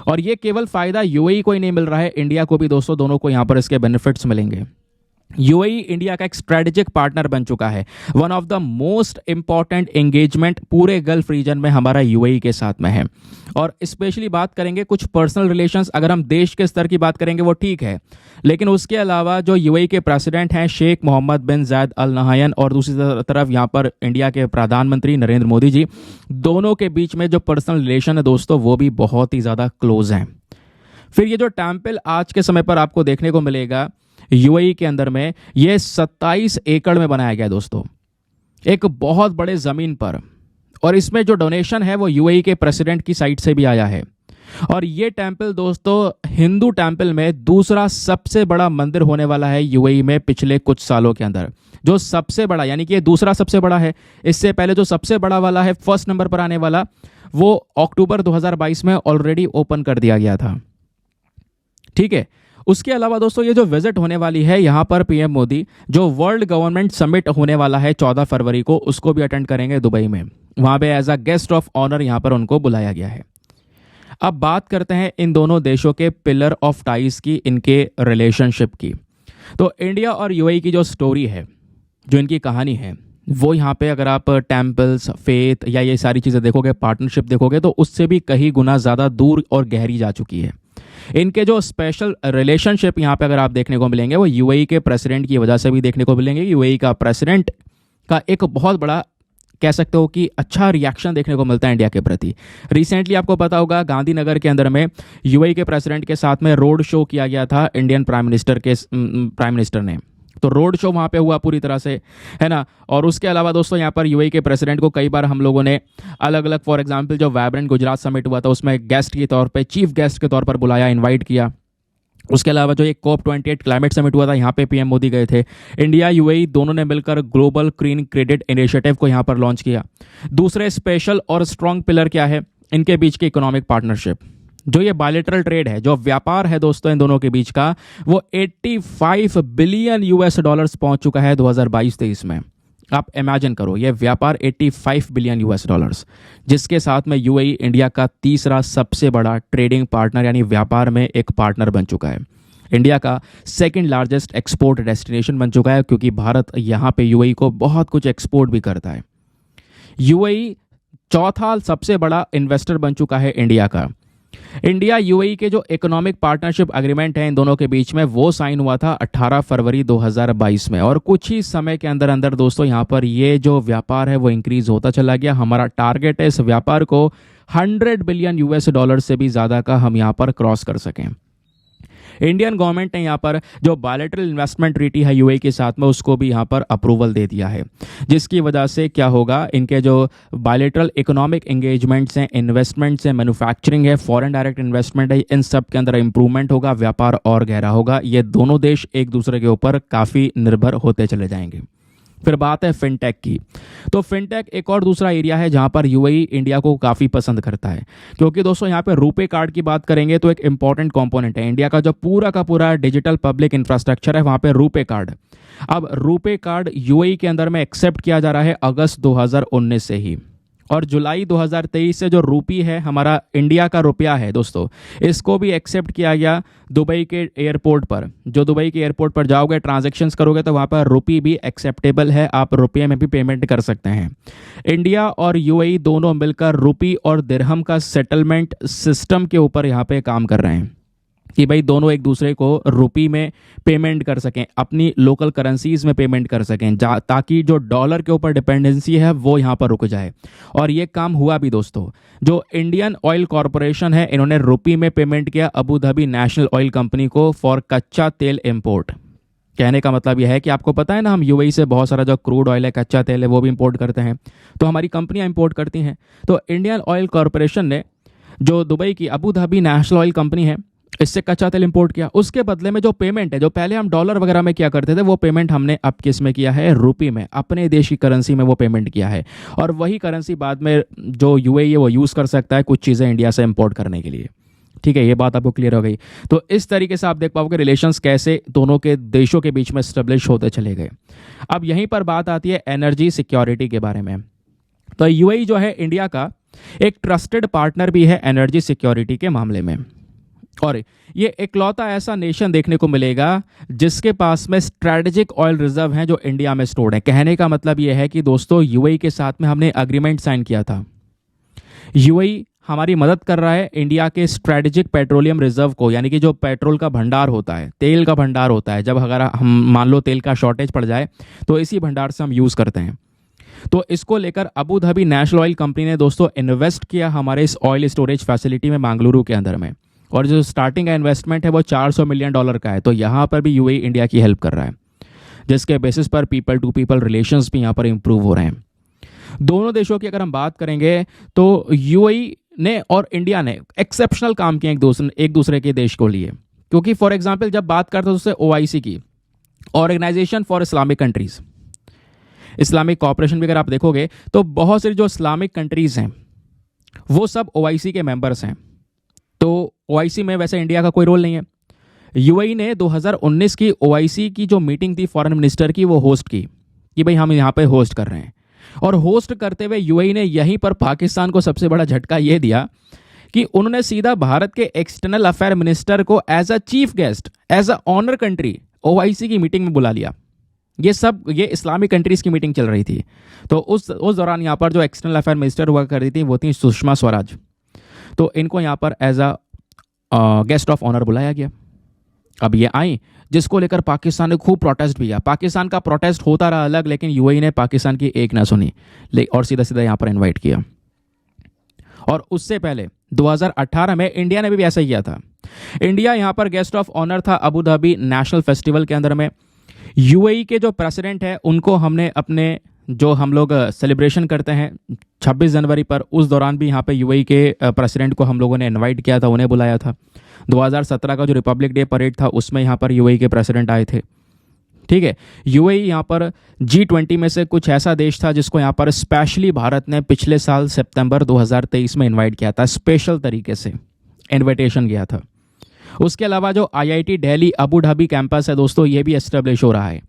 और ये केवल फायदा यूएई को ही नहीं मिल रहा है, इंडिया को भी दोस्तों, दोनों को यहाँ पर इसके बेनिफिट्स मिलेंगे। यूएई इंडिया का एक स्ट्रेटेजिक पार्टनर बन चुका है। One of the most important engagement पूरे गल्फ रीजन में हमारा यूएई के साथ में है। और स्पेशली बात करेंगे कुछ पर्सनल रिलेशंस, अगर हम देश के स्तर की बात करेंगे वो ठीक है, लेकिन उसके अलावा जो यूएई के प्रेसिडेंट हैं शेख मोहम्मद बिन जायद अल नहायन और दूसरी तरफ यहाँ पर इंडिया के प्रधानमंत्री नरेंद्र मोदी जी, दोनों के बीच में जो पर्सनल रिलेशन है दोस्तों वो भी बहुत ही ज़्यादा क्लोज हैं। फिर ये जो टेम्पल आज के समय पर आपको देखने को मिलेगा यूएई के अंदर में, ये 27 एकड़ में बनाया गया दोस्तों, एक बहुत बड़े ज़मीन पर, और इसमें जो डोनेशन है वो यूएई के प्रेसिडेंट की साइड से भी आया है। और ये टेम्पल दोस्तों हिंदू टेम्पल में दूसरा सबसे बड़ा मंदिर होने वाला है यूएई में पिछले कुछ सालों के अंदर। जो सबसे बड़ा, यानी कि ये दूसरा सबसे बड़ा है, इससे पहले जो सबसे बड़ा वाला है फर्स्ट नंबर पर आने वाला, वो अक्टूबर 2022 में ऑलरेडी ओपन कर दिया गया था। ठीक है, उसके अलावा दोस्तों ये जो विजिट होने वाली है यहाँ पर पीएम मोदी, जो वर्ल्ड गवर्नमेंट समिट होने वाला है 14 फरवरी को, उसको भी अटेंड करेंगे दुबई में। वहाँ पे as a guest of honour यहाँ पर उनको बुलाया गया है। अब बात करते हैं इन दोनों देशों के पिलर ऑफ टाइज की, इनके रिलेशनशिप की। तो इंडिया और यूएई की जो स्टोरी है, जो इनकी कहानी है, वो यहाँ पे अगर आप टेम्पल्स, फेथ या ये सारी चीज़ें देखोगे, पार्टनरशिप देखोगे, तो उससे भी कहीं गुना ज़्यादा दूर और गहरी जा चुकी है। इनके जो स्पेशल रिलेशनशिप यहाँ पे अगर आप देखने को मिलेंगे वो यूएई के प्रेसिडेंट की वजह से भी देखने को मिलेंगे। यूएई का प्रेसिडेंट का एक बहुत बड़ा कह सकते हो कि अच्छा रिएक्शन देखने को मिलता है इंडिया के प्रति। रिसेंटली आपको पता होगा गांधीनगर के अंदर में यूएई के प्रेसिडेंट के साथ में रोड शो किया गया था इंडियन प्राइम मिनिस्टर ने। तो रोड शो वहाँ पे हुआ पूरी तरह से, है ना। और उसके अलावा दोस्तों यहाँ पर यूएई के प्रेसिडेंट को कई बार हम लोगों ने अलग अलग, फॉर एग्जांपल जो वाइब्रेंट गुजरात समिट हुआ था उसमें गेस्ट के तौर पे, चीफ गेस्ट के तौर पर बुलाया, इनवाइट किया। उसके अलावा जो एक COP28 क्लाइमेट समिट हुआ था यहाँ पे पीएम मोदी गए थे। इंडिया यूएई दोनों ने मिलकर ग्लोबल क्लीन क्रेडिट इनिशिएटिव को यहाँ पर लॉन्च किया। दूसरे स्पेशल और स्ट्रॉन्ग पिलर क्या है इनके बीच की इकोनॉमिक पार्टनरशिप, जो ये बायलैटरल ट्रेड है, जो व्यापार है दोस्तों इन दोनों के बीच का, वो 85 बिलियन यूएस डॉलर्स पहुंच चुका है 2022-23 में। आप इमेजिन करो, ये व्यापार 85 बिलियन यूएस डॉलर्स, जिसके साथ में यूएई इंडिया का तीसरा सबसे बड़ा ट्रेडिंग पार्टनर यानी व्यापार में एक पार्टनर बन चुका है। इंडिया का सेकंड लार्जेस्ट एक्सपोर्ट डेस्टिनेशन बन चुका है, क्योंकि भारत यहाँ पे यूएई को बहुत कुछ एक्सपोर्ट भी करता है। यूएई चौथा सबसे बड़ा इन्वेस्टर बन चुका है इंडिया का। इंडिया यूएई के जो इकोनॉमिक पार्टनरशिप एग्रीमेंट है इन दोनों के बीच में, वो साइन हुआ था 18 फरवरी 2022 में। और कुछ ही समय के अंदर अंदर दोस्तों यहाँ पर ये जो व्यापार है वो इंक्रीज होता चला गया। हमारा टारगेट है इस व्यापार को 100 बिलियन यूएस डॉलर से भी ज़्यादा का हम यहाँ पर क्रॉस कर सकें। इंडियन गवर्नमेंट ने यहाँ पर जो बायलैटरल इन्वेस्टमेंट ट्रीटी है यूएई के साथ में, उसको भी यहाँ पर अप्रूवल दे दिया है, जिसकी वजह से क्या होगा, इनके जो बायलैटरल इकोनॉमिक एंगेजमेंट्स हैं, इन्वेस्टमेंट्स हैं, मैन्युफैक्चरिंग है, फॉरेन डायरेक्ट इन्वेस्टमेंट है, इन सब के अंदर इंप्रूवमेंट होगा, व्यापार और गहरा होगा। ये दोनों देश एक दूसरे के ऊपर काफ़ी निर्भर होते चले जाएंगे। फिर बात है फिनटेक की। तो फिनटेक एक और दूसरा एरिया है जहां पर यूएई इंडिया को काफ़ी पसंद करता है, क्योंकि दोस्तों यहाँ पे रुपे कार्ड की बात करेंगे तो एक इंपॉर्टेंट कंपोनेंट है। इंडिया का जो पूरा का पूरा डिजिटल पब्लिक इंफ्रास्ट्रक्चर है, वहाँ पे रुपे कार्ड। अब रुपे कार्ड यूएई के अंदर में एक्सेप्ट किया जा रहा है अगस्त 2019 से ही, और जुलाई 2023 से जो रूपी है, हमारा इंडिया का रुपया है दोस्तों, इसको भी एक्सेप्ट किया गया दुबई के एयरपोर्ट पर। जो दुबई के एयरपोर्ट पर जाओगे, ट्रांजैक्शंस करोगे तो वहाँ पर रुपी भी एक्सेप्टेबल है, आप रुपये में भी पेमेंट कर सकते हैं। इंडिया और यूएई दोनों मिलकर रुपी और दिरहम का सेटलमेंट सिस्टम के ऊपर यहाँ पे काम कर रहे हैं कि भाई दोनों एक दूसरे को रुपी में पेमेंट कर सकें, अपनी लोकल करेंसीज में पेमेंट कर सकें, ताकि जो डॉलर के ऊपर डिपेंडेंसी है वो यहाँ पर रुक जाए। और ये काम हुआ भी दोस्तों। जो इंडियन ऑयल कॉरपोरेशन है, इन्होंने रुपी में पेमेंट किया Abu Dhabi national oil company को फॉर कच्चा तेल इम्पोर्ट। कहने का मतलब यह है कि आपको पता है ना, हम यूएई से बहुत सारा जो क्रूड ऑयल है, कच्चा तेल है, वो भी इंपोर्ट करते हैं, तो हमारी कंपनियां इंपोर्ट करती हैं। तो इंडियन ऑयल कॉरपोरेशन ने जो दुबई की Abu Dhabi national oil company है, इससे कच्चा तेल इंपोर्ट किया। उसके बदले में जो पेमेंट है, जो पहले हम डॉलर वगैरह में किया करते थे, वो पेमेंट हमने अब किस में किया है, रुपी में, अपने देश की करेंसी में वो पेमेंट किया है। और वही करेंसी बाद में जो यूएई है वो यूज़ कर सकता है कुछ चीज़ें इंडिया से इंपोर्ट करने के लिए। ठीक है, ये बात आपको क्लियर हो गई। तो इस तरीके से आप देख पाओगे रिलेशंस कैसे दोनों के देशों के बीच में स्टेब्लिश होते चले गए। अब यहीं पर बात आती है एनर्जी सिक्योरिटी के बारे में। तो यूएई जो है इंडिया का एक ट्रस्टेड पार्टनर भी है एनर्जी सिक्योरिटी के मामले में। और ये इकलौता ऐसा नेशन देखने को मिलेगा जिसके पास में स्ट्रैटेजिक ऑयल रिजर्व हैं जो इंडिया में स्टोर्ड है। कहने का मतलब ये है कि दोस्तों यूएई के साथ में हमने एग्रीमेंट साइन किया था। यूएई हमारी मदद कर रहा है इंडिया के स्ट्रैटेजिक पेट्रोलियम रिजर्व को, यानी कि जो पेट्रोल का भंडार होता है, तेल का भंडार होता है, जब अगर हम मान लो तेल का शॉर्टेज पड़ जाए तो इसी भंडार से हम यूज़ करते हैं। तो इसको लेकर Abu Dhabi national oil company ने दोस्तों इन्वेस्ट किया हमारे इस ऑयल स्टोरेज फैसिलिटी में बेंगलुरु के अंदर में। और जो स्टार्टिंग का इन्वेस्टमेंट है वो $400 मिलियन का है। तो यहाँ पर भी यूएई इंडिया की हेल्प कर रहा है, जिसके बेसिस पर पीपल टू पीपल रिलेशंस भी यहाँ पर इंप्रूव हो रहे हैं। दोनों देशों की अगर हम बात करेंगे तो यूएई ने और इंडिया ने एक्सेप्शनल काम किया एक दूसरे के देश को लिए। क्योंकि फॉर एग्जाम्पल जब बात करते हैं उससे ओआईसी की, organisation for Islamic countries, Islamic cooperation भी अगर आप देखोगे तो बहुत सारी जो इस्लामिक कंट्रीज हैं वो सब ओआईसी के मेंबर्स हैं। तो ओआईसी में वैसे इंडिया का कोई रोल नहीं है। यूएई ने 2019 की ओआईसी की जो मीटिंग थी फॉरेन मिनिस्टर की, वो होस्ट की कि भाई हम यहाँ पे होस्ट कर रहे हैं। और होस्ट करते हुए यूएई ने यहीं पर पाकिस्तान को सबसे बड़ा झटका ये दिया कि उन्होंने सीधा भारत के एक्सटर्नल अफेयर मिनिस्टर को as a chief guest, as a honour country OIC की मीटिंग में बुला लिया। ये इस्लामिक कंट्रीज की मीटिंग चल रही थी। तो उस दौरान यहाँ पर जो एक्सटर्नल अफेयर मिनिस्टर हुआ कर रही थी वो थी सुषमा स्वराज। तो इनको यहाँ पर as a guest of honour बुलाया गया। अब ये आई, जिसको लेकर पाकिस्तान ने खूब प्रोटेस्ट भी किया। पाकिस्तान का प्रोटेस्ट होता रहा अलग, लेकिन यूएई ने पाकिस्तान की एक ना सुनी और सीधा सीधा यहाँ पर इन्वाइट किया। और उससे पहले 2018 में इंडिया ने भी ऐसा ही किया था। इंडिया यहाँ पर गेस्ट ऑफ ऑनर था अबू धाबी नेशनल फेस्टिवल के अंदर में। यूएई के जो प्रेसिडेंट है उनको हमने अपने जो हम लोग सेलिब्रेशन करते हैं 26 जनवरी पर, उस दौरान भी यहाँ पे यूएई के प्रेसिडेंट को हम लोगों ने इनवाइट किया था, उन्हें बुलाया था। 2017 का जो रिपब्लिक डे परेड था उसमें यहाँ पर यूएई के प्रेसिडेंट आए थे। ठीक है, यूएई यहाँ पर G20 में से कुछ ऐसा देश था जिसको यहाँ पर स्पेशली भारत ने पिछले साल सितंबर 2023 में इनवाइट किया था, स्पेशल तरीके से इनविटेशन गया था। उसके अलावा जो IIT Delhi Abu Dhabi campus है दोस्तों, ये भी एस्टेब्लिश हो रहा है।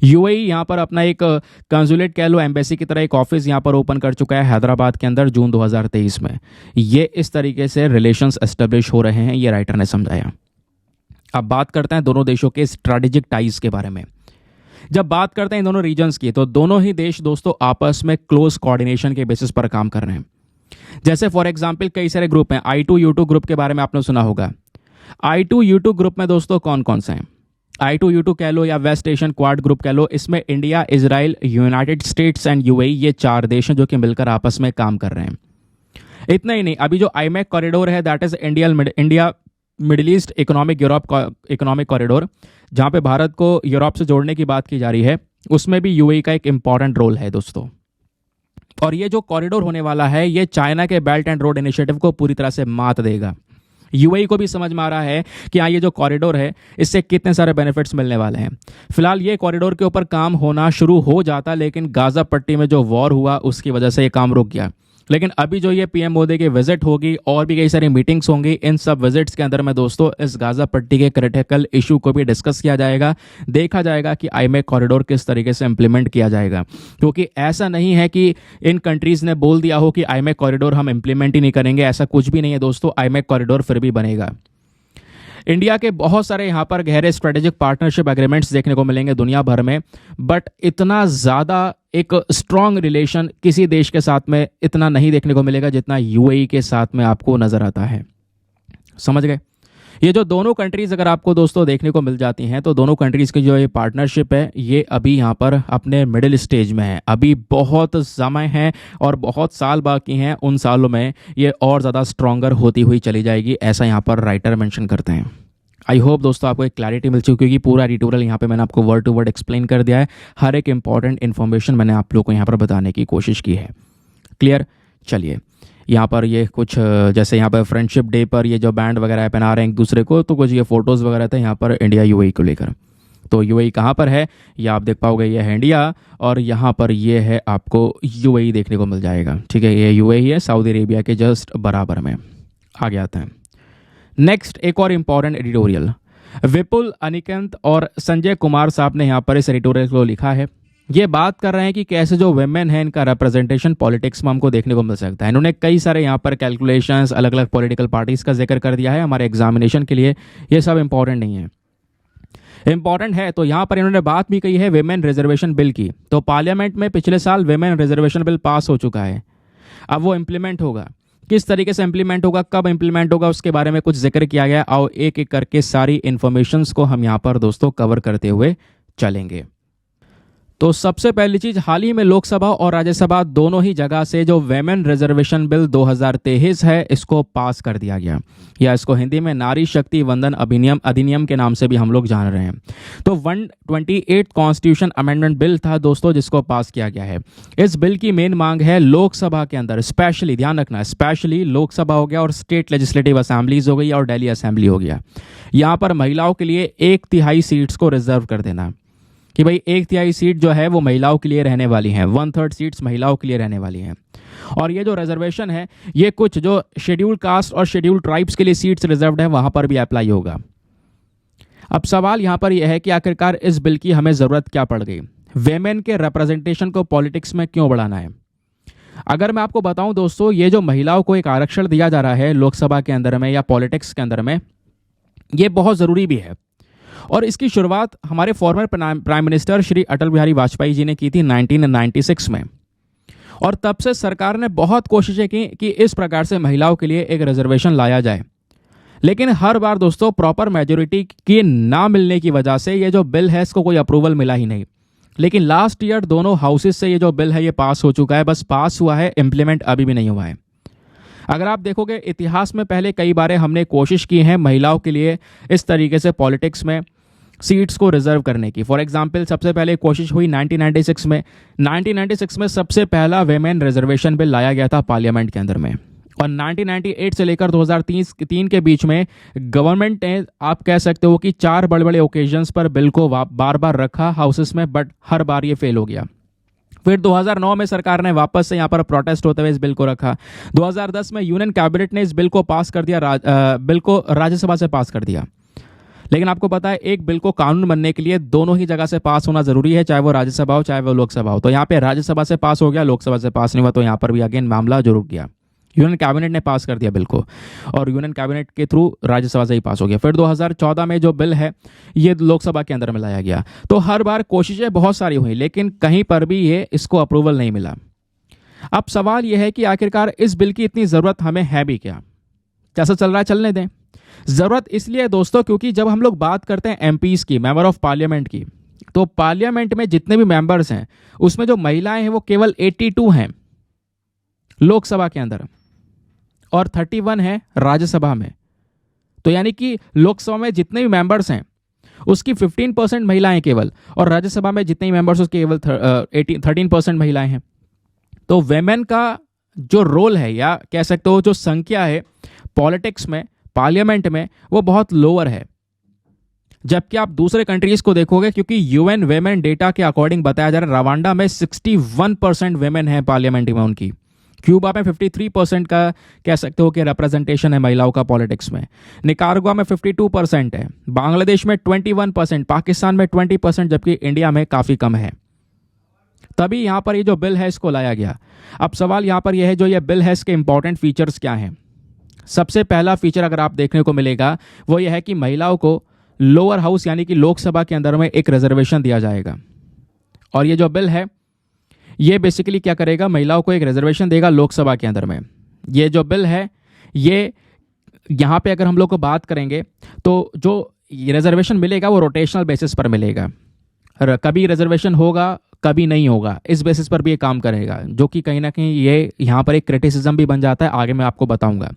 यूएई यहाँ पर अपना एक कंसुलेट कह लो, एम्बेसी की तरह एक ऑफिस यहाँ पर ओपन कर चुका है हैदराबाद के अंदर जून 2023 में। ये इस तरीके से रिलेशंस एस्टेब्लिश हो रहे हैं, ये राइटर ने समझाया। अब बात करते हैं दोनों देशों के स्ट्रैटेजिक टाइज के बारे में। जब बात करते हैं दोनों रीजन्स की, तो दोनों ही देश दोस्तों आपस में क्लोज कोऑर्डिनेशन के बेसिस पर काम कर रहे हैं। जैसे फॉर एग्जांपल कई सारे ग्रुप हैं, I2U2 ग्रुप के बारे में आपने सुना होगा। I2U2 ग्रुप में दोस्तों कौन कौन से हैं? I2U2 कह लो या वेस्ट एशियन क्वाड ग्रुप कह लो, इसमें India, Israel, United states and UAE, ये 4 देश हैं जो कि मिलकर आपस में काम कर रहे हैं। इतना ही नहीं, अभी जो IMEC कॉरिडोर है, that is India middle east economic corridor, जहां पे भारत को यूरोप से जोड़ने की बात की जा रही है, उसमें भी यूएई का एक इंपॉर्टेंट रोल है दोस्तों। और ये जो कॉरिडोर होने वाला है, ये चाइना के बेल्ट एंड रोड इनिशिएटिव को पूरी तरह से मात देगा। यूएई को भी समझ में आ रहा है कि हाँ, ये जो कॉरिडोर है इससे कितने सारे बेनिफिट्स मिलने वाले हैं। फिलहाल ये कॉरिडोर के ऊपर काम होना शुरू हो जाता, लेकिन गाजा पट्टी में जो वॉर हुआ उसकी वजह से ये काम रुक गया। लेकिन अभी जो ये पीएम मोदी की विजिट होगी और भी कई सारी मीटिंग्स होंगी, इन सब विजिट्स के अंदर में दोस्तों इस गाजा पट्टी के क्रिटिकल इशू को भी डिस्कस किया जाएगा। देखा जाएगा कि IMEC कॉरिडोर किस तरीके से इंप्लीमेंट किया जाएगा, क्योंकि ऐसा नहीं है कि इन कंट्रीज ने बोल दिया हो कि IMEC कॉरिडोर हम इंप्लीमेंट ही नहीं करेंगे, ऐसा कुछ भी नहीं है दोस्तों। IMEC कॉरिडोर फिर भी बनेगा। इंडिया के बहुत सारे यहाँ पर गहरे स्ट्रेटेजिक पार्टनरशिप एग्रीमेंट्स देखने को मिलेंगे दुनिया भर में, बट इतना ज़्यादा एक स्ट्रॉन्ग रिलेशन किसी देश के साथ में इतना नहीं देखने को मिलेगा जितना यूएई के साथ में आपको नज़र आता है। समझ गए? ये जो दोनों कंट्रीज़ अगर आपको दोस्तों देखने को मिल जाती हैं, तो दोनों कंट्रीज़ की जो ये पार्टनरशिप है ये अभी यहाँ पर अपने मिडिल स्टेज में है। अभी बहुत समय है और बहुत साल बाकी हैं, उन सालों में ये और ज़्यादा स्ट्रॉन्गर होती हुई चली जाएगी, ऐसा यहाँ पर राइटर मेंशन करते हैं। आई होप दोस्तों आपको एक क्लैरिटी मिल चुकी होगी। पूरा एडिटोरियल यहाँ पे मैंने आपको वर्ड टू वर्ड एक्सप्लेन कर दिया है। हर एक इंपॉर्टेंट इन्फॉर्मेशन मैंने आप लोगों को यहाँ पर बताने की कोशिश की है। क्लियर? चलिए, यहाँ पर ये कुछ जैसे यहाँ पर फ्रेंडशिप डे पर ये जो बैंड वगैरह पहना रहे हैं एक दूसरे को, तो कुछ ये फोटोज़ वगैरह थे यहाँ पर इंडिया यूएई को लेकर। तो यूएई कहाँ पर है ये आप देख पाओगे, ये है इंडिया और यहाँ पर ये है आपको यूएई देखने को मिल जाएगा। ठीक है, ये यूएई है सऊदी अरेबिया के जस्ट बराबर में। आगे आते हैं नेक्स्ट, एक और इम्पॉर्टेंट एडिटोरियल। विपुल, अनिकेत और संजय कुमार साहब ने यहाँ पर इस एडिटोरियल को लिखा है। ये बात कर रहे हैं कि कैसे जो वेमेन है इनका रिप्रेजेंटेशन पॉलिटिक्स में हमको देखने को मिल सकता है। इन्होंने कई सारे यहाँ पर कैलकुलेशंस अलग अलग पॉलिटिकल पार्टीज का जिक्र कर दिया है हमारे एग्जामिनेशन के लिए। ये सब इंपॉर्टेंट नहीं है, इंपॉर्टेंट है। तो यहाँ पर इन्होंने बात भी कही है वेमेन रिजर्वेशन बिल की। तो पार्लियामेंट में पिछले साल वेमेन रिजर्वेशन बिल पास हो चुका है, अब वो इम्प्लीमेंट होगा। किस तरीके से इंप्लीमेंट होगा, कब इंप्लीमेंट होगा, उसके बारे में कुछ जिक्र किया गया। आओ एक एक करके सारी इंफॉर्मेशंस को हम यहाँ पर दोस्तों कवर करते हुए चलेंगे। तो सबसे पहली चीज, हाल ही में लोकसभा और राज्यसभा दोनों ही जगह से जो वेमेन रिजर्वेशन बिल 2023 है इसको पास कर दिया गया, या इसको हिंदी में नारी शक्ति वंदन अधिनियम के नाम से भी हम लोग जान रहे हैं। तो 128 कॉन्स्टिट्यूशन अमेंडमेंट बिल था दोस्तों जिसको पास किया गया है। इस बिल की मेन मांग है लोकसभा के अंदर, स्पेशली ध्यान रखना, स्पेशली लोकसभा हो गया और स्टेट लेजिस्लेटिव असेंबलीज हो गई और दिल्ली असेंबली हो गया, यहाँ पर महिलाओं के लिए 1/3 सीट्स को रिजर्व कर देना कि भाई 1/3 सीट जो है वो महिलाओं के लिए रहने वाली हैं, 1/3 सीट्स महिलाओं के लिए रहने वाली हैं। और ये जो रिजर्वेशन है ये कुछ जो शेड्यूल कास्ट और शेड्यूल ट्राइब्स के लिए सीट्स रिजर्व्ड है वहां पर भी अप्लाई होगा। अब सवाल यहाँ पर यह है कि आखिरकार इस बिल की हमें ज़रूरत क्या पड़ गई, वेमेन के रिप्रेजेंटेशन को पॉलिटिक्स में क्यों बढ़ाना है। अगर मैं आपको बताऊं दोस्तों, ये जो महिलाओं को एक आरक्षण दिया जा रहा है लोकसभा के अंदर में या पॉलिटिक्स के अंदर में, ये बहुत ज़रूरी भी है। और इसकी शुरुआत हमारे former prime minister Shri Atal Bihari Vajpayee ji ने की थी 1996 में, और तब से सरकार ने बहुत कोशिशें की कि इस प्रकार से महिलाओं के लिए एक रिजर्वेशन लाया जाए। लेकिन हर बार दोस्तों प्रॉपर मेजोरिटी की ना मिलने की वजह से ये जो बिल है इसको कोई अप्रूवल मिला ही नहीं। लेकिन लास्ट ईयर दोनों हाउसेस से ये जो बिल है ये पास हो चुका है, बस पास हुआ है, इम्प्लीमेंट अभी भी नहीं हुआ है। अगर आप देखोगे इतिहास में पहले कई बार हमने कोशिश की है महिलाओं के लिए इस तरीके से पॉलिटिक्स में सीट्स को रिजर्व करने की। फॉर एग्जांपल सबसे पहले कोशिश हुई 1996 में। 1996 में सबसे पहला वेमेन रिजर्वेशन बिल लाया गया था पार्लियामेंट के अंदर में। और 1998 से लेकर 2003 के बीच में गवर्नमेंट ने, आप कह सकते हो कि 4 बड़े बड़े ओकेजन्स पर बिल को बार बार रखा हाउसेस में, बट हर बार ये फेल हो गया। फिर 2009 में सरकार ने वापस से यहाँ पर प्रोटेस्ट होते हुए इस बिल को रखा। 2010 में यूनियन कैबिनेट ने इस बिल को पास कर दिया, बिल को राज्यसभा से पास कर दिया। लेकिन आपको पता है एक बिल को कानून बनने के लिए दोनों ही जगह से पास होना जरूरी है, चाहे वो राज्यसभा हो चाहे वो लोकसभा हो। तो यहाँ पे राज्यसभा से पास हो गया, लोकसभा से पास नहीं हुआ, तो यहाँ पर भी अगेन मामला जो रुक गया। यूनियन कैबिनेट ने पास कर दिया बिल को और यूनियन कैबिनेट के थ्रू राज्यसभा से ही पास हो गया। फिर 2014 में जो बिल है ये लोकसभा के अंदर में लाया गया। तो हर बार कोशिशें बहुत सारी हुई लेकिन कहीं पर भी ये इसको अप्रूवल नहीं मिला। अब सवाल यह है कि आखिरकार इस बिल की इतनी ज़रूरत हमें है भी क्या? जैसा चल रहा है चलने दें। ज़रूरत इसलिए दोस्तों क्योंकि जब हम लोग बात करते हैं एमपीज़ की, मेंबर ऑफ पार्लियामेंट की, तो पार्लियामेंट में जितने भी मेंबर्स हैं उसमें जो महिलाएं हैं वो केवल 82 हैं लोकसभा के अंदर और 31 है राज्यसभा में। तो यानी कि लोकसभा में जितने भी मेंबर्स हैं उसकी 15% महिलाएं केवल, और राज्यसभा में जितने भी मेंबर्स उसके केवल 13% महिलाएं हैं। तो वेमेन का जो रोल है या कह सकते हो जो संख्या है पॉलिटिक्स में, पार्लियामेंट में, वो बहुत लोअर है। जबकि आप दूसरे कंट्रीज को देखोगे, क्योंकि यूएन वेमेन डेटा के अकॉर्डिंग बताया जा रहा है रवांडा में 61% वेमेन है पार्लियामेंट में उनकी। क्यूबा में 53% का कह सकते हो कि रिप्रेजेंटेशन है महिलाओं का पॉलिटिक्स में। निकारागुआ में 52% है, बांग्लादेश में 21%, पाकिस्तान में 20%, जबकि इंडिया में काफ़ी कम है। तभी यहाँ पर ये जो बिल है इसको लाया गया। अब सवाल यहाँ पर यह है जो ये बिल है इसके इंपॉर्टेंट फीचर्स क्या हैं। सबसे पहला फीचर अगर आप देखने को मिलेगा वो यह है कि महिलाओं को लोअर हाउस यानी कि लोकसभा के अंदर में एक रिजर्वेशन दिया जाएगा। और ये जो बिल है ये बेसिकली क्या करेगा, महिलाओं को एक रिजर्वेशन देगा लोकसभा के अंदर में। ये जो बिल है ये यहाँ पे अगर हम लोग को बात करेंगे तो जो रिजर्वेशन मिलेगा वो रोटेशनल बेसिस पर मिलेगा। कभी रिजर्वेशन होगा कभी नहीं होगा, इस बेसिस पर भी ये काम करेगा, जो कि कहीं ना कहीं ये यहाँ पर एक क्रिटिसिज्म भी बन जाता है, आगे मैं आपको बताऊंगा।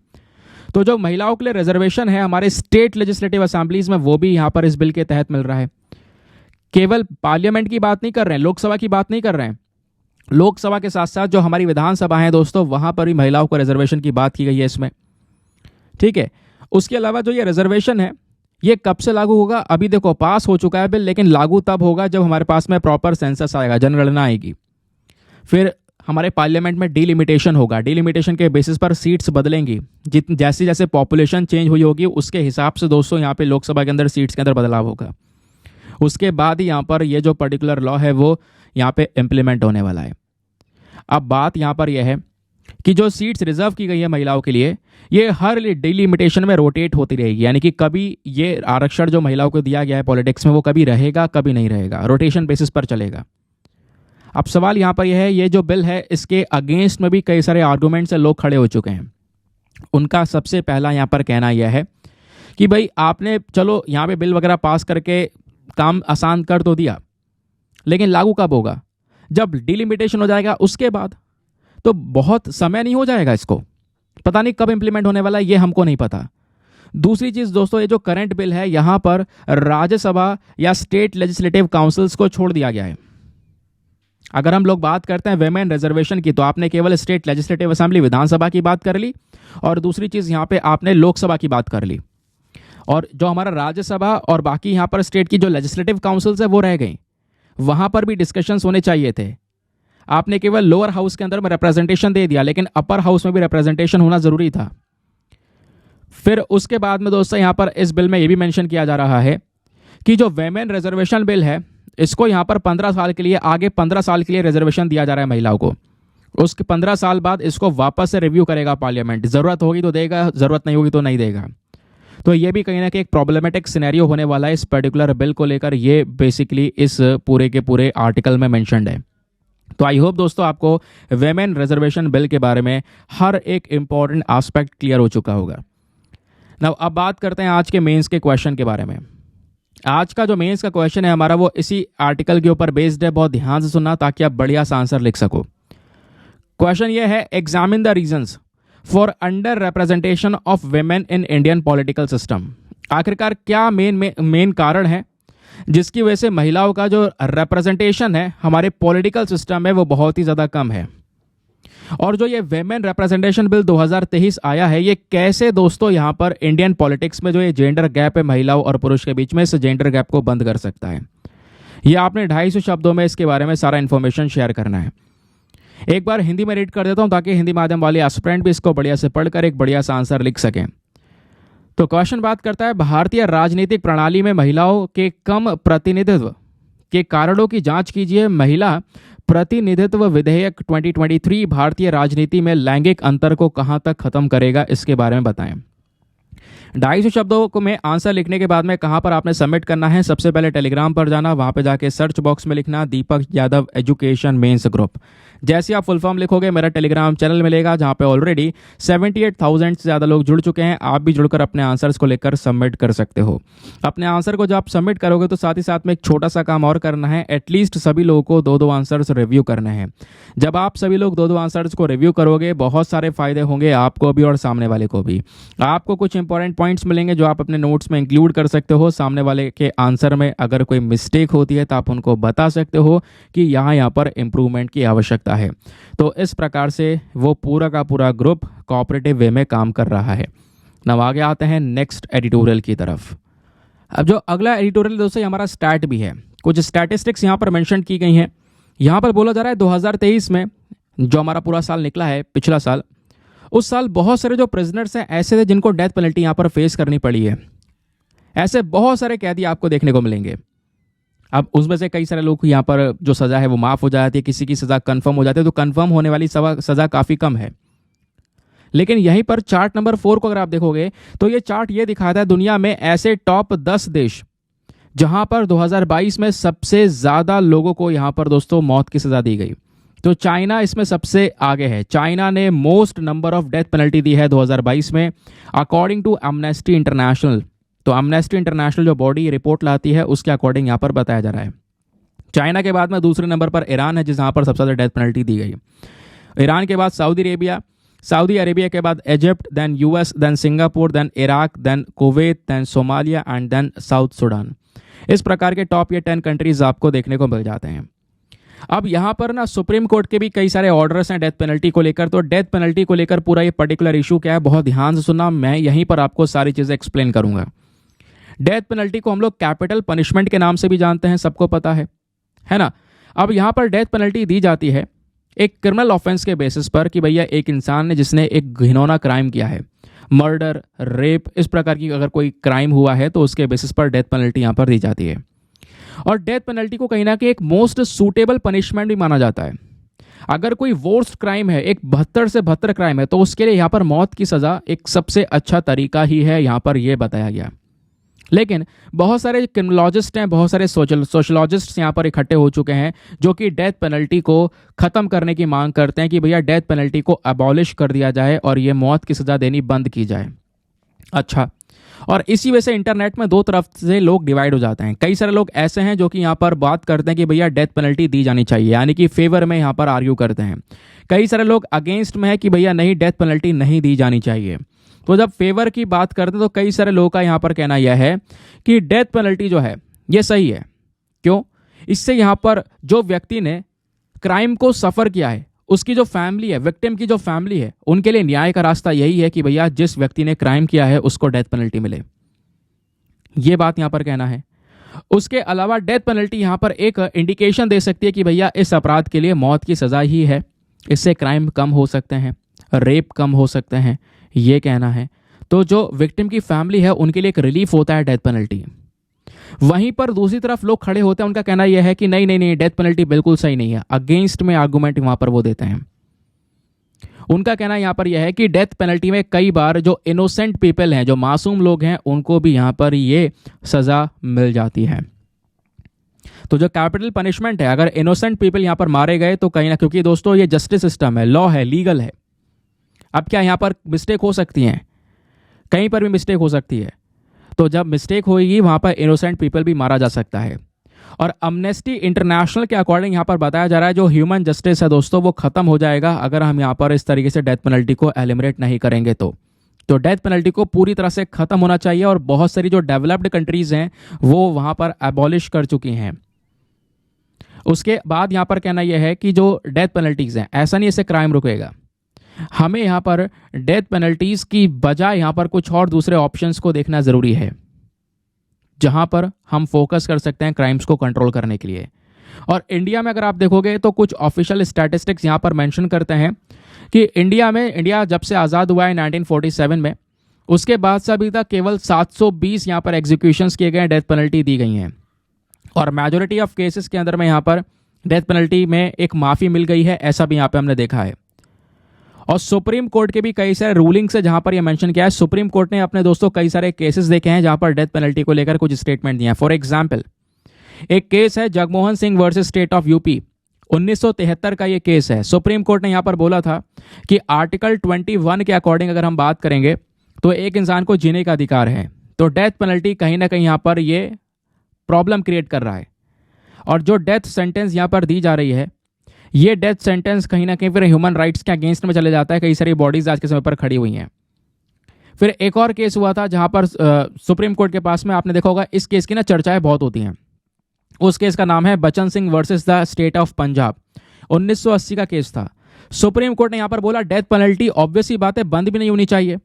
तो जो महिलाओं के लिए रिजर्वेशन है हमारे स्टेट लेजिस्लेटिव असेंबलीज में वो भी यहाँ पर इस बिल के तहत मिल रहा है। केवल पार्लियामेंट की बात नहीं कर रहे हैं, लोकसभा की बात नहीं कर रहे हैं, लोकसभा के साथ साथ जो हमारी विधानसभा है दोस्तों वहां पर भी महिलाओं को रिजर्वेशन की बात की गई है इसमें। ठीक है, उसके अलावा जो ये रिजर्वेशन है ये कब से लागू होगा? अभी देखो पास हो चुका है बिल, लेकिन लागू तब होगा जब हमारे पास में प्रॉपर सेंसस आएगा, जनगणना आएगी। फिर हमारे पार्लियामेंट में डिलिमिटेशन होगा, डिलिमिटेशन के बेसिस पर सीट्स बदलेंगी। जैसे जैसे पॉपुलेशन चेंज हुई होगी उसके हिसाब से दोस्तों यहाँ पे लोकसभा के अंदर सीट्स के अंदर बदलाव होगा। उसके बाद ही यहाँ पर ये जो पर्टिकुलर लॉ है वो यहाँ पे इम्प्लीमेंट होने वाला है। अब बात यहाँ पर यह है कि जो सीट्स रिजर्व की गई है महिलाओं के लिए ये हर डिलिमिटेशन में रोटेट होती रहेगी, यानी कि कभी ये आरक्षण जो महिलाओं को दिया गया है पॉलिटिक्स में वो कभी रहेगा कभी नहीं रहेगा, रोटेशन बेसिस पर चलेगा। अब सवाल यहाँ पर यह है ये जो बिल है इसके अगेंस्ट में भी कई सारे आर्गूमेंट से लोग खड़े हो चुके हैं। उनका सबसे पहला यहाँ पर कहना यह है कि भाई आपने चलो यहाँ पे बिल वगैरह पास करके काम आसान कर तो दिया, लेकिन लागू कब होगा? जब डिलिमिटेशन हो जाएगा उसके बाद, तो बहुत समय नहीं हो जाएगा, इसको पता नहीं कब इंप्लीमेंट होने वाला है, ये हमको नहीं पता। दूसरी चीज दोस्तों ये जो करंट बिल है यहां पर राज्यसभा या स्टेट लेजिस्लेटिव काउंसिल्स को छोड़ दिया गया है। अगर हम लोग बात करते हैं वेमेन रिजर्वेशन की तो आपने केवल स्टेट लेजिस्लेटिव असेंबली विधानसभा की बात कर ली, और दूसरी चीज यहां पे आपने लोकसभा की बात कर ली, और जो हमारा राज्यसभा और बाकी यहां पर स्टेट की जो लेजिस्लेटिव काउंसिल्स है वो रह गई। वहां पर भी डिस्कशंस होने चाहिए थे। आपने केवल लोअर हाउस के अंदर में रिप्रेजेंटेशन दे दिया, लेकिन अपर हाउस में भी रिप्रेजेंटेशन होना जरूरी था। फिर उसके बाद में दोस्तों यहां पर इस बिल में यह भी मेंशन किया जा रहा है कि जो वेमेन रिजर्वेशन बिल है इसको यहां पर 15 साल के लिए, आगे 15 साल के लिए रिजर्वेशन दिया जा रहा है महिलाओं को। उसके 15 साल बाद इसको वापस से रिव्यू करेगा पार्लियामेंट, जरूरत होगी तो देगा, जरूरत नहीं होगी तो नहीं देगा। तो ये भी कहीं ना कहीं एक प्रॉब्लमेटिक सिनेरियो होने वाला है इस पर्टिकुलर बिल को लेकर। ये बेसिकली इस पूरे के पूरे आर्टिकल में मेंशन्ड है। तो आई होप दोस्तों आपको वेमेन रिजर्वेशन बिल के बारे में हर एक इंपॉर्टेंट एस्पेक्ट क्लियर हो चुका होगा। अब बात करते हैं आज के मेंस के क्वेश्चन के बारे में। आज का जो मेंस का क्वेश्चन है हमारा वो इसी आर्टिकल के ऊपर बेस्ड है। बहुत ध्यान से सुनना ताकि आप बढ़िया सा आंसर लिख सको। क्वेश्चन ये है, examine the reasons for under representation of women in Indian political system. आखिरकार क्या मेन कारण है जिसकी वजह से महिलाओं का जो रिप्रेजेंटेशन है हमारे पॉलिटिकल सिस्टम में वो बहुत ही ज़्यादा कम है। और जो ये वेमेन रिप्रेजेंटेशन बिल 2023 आया है, ये कैसे दोस्तों यहाँ पर इंडियन पॉलिटिक्स में जो ये जेंडर गैप है महिलाओं और पुरुष के बीच में, इस जेंडर गैप को बंद कर सकता है। ये आपने 250 शब्दों में इसके बारे में सारा इन्फॉर्मेशन शेयर करना है। एक बार हिंदी में रीड कर देता हूँ ताकि हिंदी माध्यम वाले एस्पिरेंट भी इसको बढ़िया से पढ़कर एक बढ़िया सा आंसर लिख सकें। तो क्वेश्चन बात करता है, भारतीय राजनीतिक प्रणाली में महिलाओं के कम प्रतिनिधित्व के कारणों की जांच कीजिए। महिला प्रतिनिधित्व विधेयक 2023 भारतीय राजनीति में लैंगिक अंतर को कहां तक खत्म करेगा, इसके बारे में बताएं। 250 शब्दों को में आंसर लिखने के बाद में कहां पर आपने सबमिट करना है, सबसे पहले टेलीग्राम पर जाना, वहां पे जाके सर्च बॉक्स में लिखना दीपक यादव एजुकेशन मेंस ग्रुप। जैसे आप फुल फॉर्म लिखोगे मेरा टेलीग्राम चैनल मिलेगा जहां पे ऑलरेडी 78,000 से ज़्यादा लोग जुड़ चुके हैं। आप भी जुड़कर अपने आंसर्स को लेकर सबमिट कर सकते हो। अपने आंसर को जब आप सबमिट करोगे तो साथ ही साथ में एक छोटा सा काम और करना है, एटलीस्ट सभी लोगों को 2-2 आंसर्स रिव्यू करने हैं। जब आप सभी लोग 2-2 आंसर्स को रिव्यू करोगे बहुत सारे फायदे होंगे आपको भी और सामने वाले को भी। आपको कुछ इंपॉर्टेंट पॉइंट्स मिलेंगे जो आप अपने नोट्स में इंक्लूड कर सकते हो। सामने वाले के आंसर में अगर कोई मिस्टेक होती है तो आप उनको बता सकते हो कि यहाँ पर इंप्रूवमेंट की आवश्यकता है। तो इस प्रकार से वो पूरा का पूरा ग्रुप कोऑपरेटिव वे में काम कर रहा है। अब आगे आते हैं नेक्स्ट एडिटोरियल की तरफ। अब जो अगला एडिटोरियल दोस्तों हमारा स्टैट भी है। कुछ स्टैटिस्टिक्स यहाँ पर मेंशन की गई हैं। यहाँ पर बोला जा रहा है 2023 में जो हमारा पूरा साल निकला है, पिछला साल, उस साल बहुत सारे जो प्रिजनर्स हैं ऐसे थे जिनको डेथ पेनल्टी यहाँ पर फेस करनी पड़ी है। ऐसे बहुत सारे कैदी आपको देखने को मिलेंगे। अब उसमें से कई सारे लोग यहाँ पर जो सज़ा है वो माफ़ हो जाती है, किसी की सज़ा कंफर्म हो जाती है, तो कंफर्म होने वाली सज़ा काफ़ी कम है। लेकिन यहीं पर चार्ट नंबर 4 को अगर आप देखोगे तो ये चार्ट ये दिखाता है दुनिया में ऐसे टॉप 10 देश जहां पर 2022 में सबसे ज़्यादा लोगों को यहाँ पर दोस्तों मौत की सज़ा दी गई। तो चाइना इसमें सबसे आगे है। चाइना ने most number of death penalty दी है 2022 में अकॉर्डिंग टू एमनेस्टी इंटरनेशनल। तो एमनेस्टी इंटरनेशनल जो बॉडी रिपोर्ट लाती है उसके अकॉर्डिंग यहाँ पर बताया जा रहा है। चाइना के बाद में दूसरे नंबर पर ईरान है जहाँ पर सबसे ज़्यादा डेथ पेनल्टी दी गई। ईरान के बाद सऊदी अरेबिया के बाद Egypt, then US, then Singapore, then Iraq, then Kuwait, then Somalia and then South Sudan. इस प्रकार के टॉप ये 10 कंट्रीज आपको देखने को मिल जाते हैं। अब यहाँ पर ना सुप्रीम कोर्ट के भी कई सारे ऑर्डर्स हैं डेथ पेनल्टी को लेकर। तो डेथ पेनल्टी को लेकर पूरा ये पर्टिकुलर इशू क्या है बहुत ध्यान से सुनना, मैं यहीं पर आपको सारी चीज़ें एक्सप्लेन करूंगा। डेथ पेनल्टी को हम लोग कैपिटल पनिशमेंट के नाम से भी जानते हैं, सबको पता है ना। अब यहाँ पर डेथ पेनल्टी दी जाती है एक क्रिमिनल ऑफेंस के बेसिस पर कि भैया एक इंसान ने जिसने एक घिनौना क्राइम किया है, मर्डर, रेप, इस प्रकार की अगर कोई क्राइम हुआ है तो उसके बेसिस पर डेथ पेनल्टी यहाँ पर दी जाती है। और डेथ पेनल्टी को कहीं ना कहीं एक मोस्ट सूटेबल पनिशमेंट भी माना जाता है। अगर कोई वर्स्ट क्राइम है, एक 72 से 72 क्राइम है, तो उसके लिए यहाँ पर मौत की सज़ा एक सबसे अच्छा तरीका ही है, यहाँ पर यह बताया गया। लेकिन बहुत सारे क्रिमिनोलॉजिस्ट हैं, बहुत सारे सोशलॉजिस्ट यहाँ पर इकट्ठे हो चुके हैं जो कि डेथ पेनल्टी को ख़त्म करने की मांग करते हैं कि भैया डेथ पेनल्टी को अबॉलिश कर दिया जाए और ये मौत की सज़ा देनी बंद की जाए। अच्छा, और इसी वजह से इंटरनेट में दो तरफ से लोग डिवाइड हो जाते हैं। कई सारे लोग ऐसे हैं जो कि यहाँ पर बात करते हैं कि भैया डेथ पेनल्टी दी जानी चाहिए, यानी कि फेवर में यहाँ पर आर्ग्यू करते हैं। कई सारे लोग अगेंस्ट में है कि भैया नहीं, डेथ पेनल्टी नहीं दी जानी चाहिए। तो जब फेवर की बात करते हैं तो कई सारे लोगों का यहाँ पर कहना यह है कि डेथ पेनल्टी जो है ये सही है। क्यों? इससे यहाँ पर जो व्यक्ति ने क्राइम को सफ़र किया है उसकी जो फैमिली है, विक्टिम की जो फैमिली है, उनके लिए न्याय का रास्ता यही है कि भैया जिस व्यक्ति ने क्राइम किया है उसको डेथ पेनल्टी मिले। ये बात यहाँ पर कहना है। उसके अलावा डेथ पेनल्टी यहाँ पर एक इंडिकेशन दे सकती है कि भैया इस अपराध के लिए मौत की सज़ा ही है, इससे क्राइम कम हो सकते हैं, रेप कम हो सकते हैं, ये कहना है। तो जो विक्टिम की फैमिली है उनके लिए एक रिलीफ होता है डेथ पेनल्टी। वहीं पर दूसरी तरफ लोग खड़े होते हैं, उनका कहना यह है कि नहीं नहीं नहीं, डेथ पेनल्टी बिल्कुल सही नहीं है। अगेंस्ट में आर्गूमेंट वहां पर वो देते हैं। उनका कहना यहां पर यह है कि डेथ पेनल्टी में कई बार जो इनोसेंट पीपल हैं, जो मासूम लोग हैं, उनको भी यहां पर ये सजा मिल जाती है। तो जो कैपिटल पनिशमेंट है, अगर इनोसेंट पीपल यहां पर मारे गए तो कहीं ना, क्योंकि दोस्तों ये जस्टिस सिस्टम है, लॉ है, लीगल है। अब क्या यहां पर मिस्टेक हो सकती है? कहीं पर भी मिस्टेक हो सकती है। तो जब मिस्टेक होगी वहाँ पर इनोसेंट पीपल भी मारा जा सकता है। और अमनेस्टी इंटरनेशनल के अकॉर्डिंग यहाँ पर बताया जा रहा है जो ह्यूमन जस्टिस है दोस्तों वो खत्म हो जाएगा अगर हम यहाँ पर इस तरीके से डेथ पेनल्टी को एलिमिनेट नहीं करेंगे। तो डेथ पेनल्टी को पूरी तरह से खत्म होना चाहिए और बहुत सारी जो डेवलप्ड कंट्रीज हैं वो वहाँ पर एबॉलिश कर चुकी हैं। उसके बाद यहाँ पर कहना यह है कि जो डेथ पेनल्टीज हैं ऐसा नहीं इससे क्राइम रुकेगा, हमें यहाँ पर डेथ पेनल्टीज की बजाय यहाँ पर कुछ और दूसरे ऑप्शंस को देखना ज़रूरी है जहाँ पर हम फोकस कर सकते हैं क्राइम्स को कंट्रोल करने के लिए। और इंडिया में अगर आप देखोगे तो कुछ ऑफिशियल स्टैटिस्टिक्स यहाँ पर मेंशन करते हैं कि इंडिया जब से आज़ाद हुआ है 1947 में, उसके बाद से अभी तक केवल 720 यहाँ पर एग्जीक्यूशंस किए गए हैं, डेथ पेनल्टी दी गई हैं। और मेजॉरिटी ऑफ केसेस के अंदर में यहाँ पर डेथ पेनल्टी में एक माफ़ी मिल गई है, ऐसा भी यहाँ पे हमने देखा है। और सुप्रीम कोर्ट के भी कई सारे रूलिंग्स है जहां पर यह मेंशन किया है। सुप्रीम कोर्ट ने अपने दोस्तों कई सारे केसेस देखे हैं जहां पर डेथ पेनल्टी को लेकर कुछ स्टेटमेंट दिए हैं। फॉर एग्जांपल एक केस है Jagmohan Singh versus state of UP, 1973 का ये केस है। सुप्रीम कोर्ट ने यहां पर बोला था कि आर्टिकल 21 के अकॉर्डिंग अगर हम बात करेंगे तो एक इंसान को जीने का अधिकार है, तो डेथ पेनल्टी कहीं ना कहीं यहां पर ये प्रॉब्लम क्रिएट कर रहा है। और जो डेथ सेंटेंस यहां पर दी जा रही है ये डेथ सेंटेंस कहीं ना कहीं फिर ह्यूमन राइट्स के अगेंस्ट में चले जाता है। कई सारी बॉडीज आज के समय पर खड़ी हुई हैं। फिर एक और केस हुआ था जहां पर सुप्रीम कोर्ट के पास में, आपने देखा होगा इस केस की ना चर्चाएं बहुत होती हैं। उस केस का नाम है बचन Singh versus the state of Punjab, 1980 का केस था। सुप्रीम कोर्ट ने यहां पर बोला डेथ पेनल्टी ऑब्वियस ही बात है बंद भी नहीं होनी चाहिए।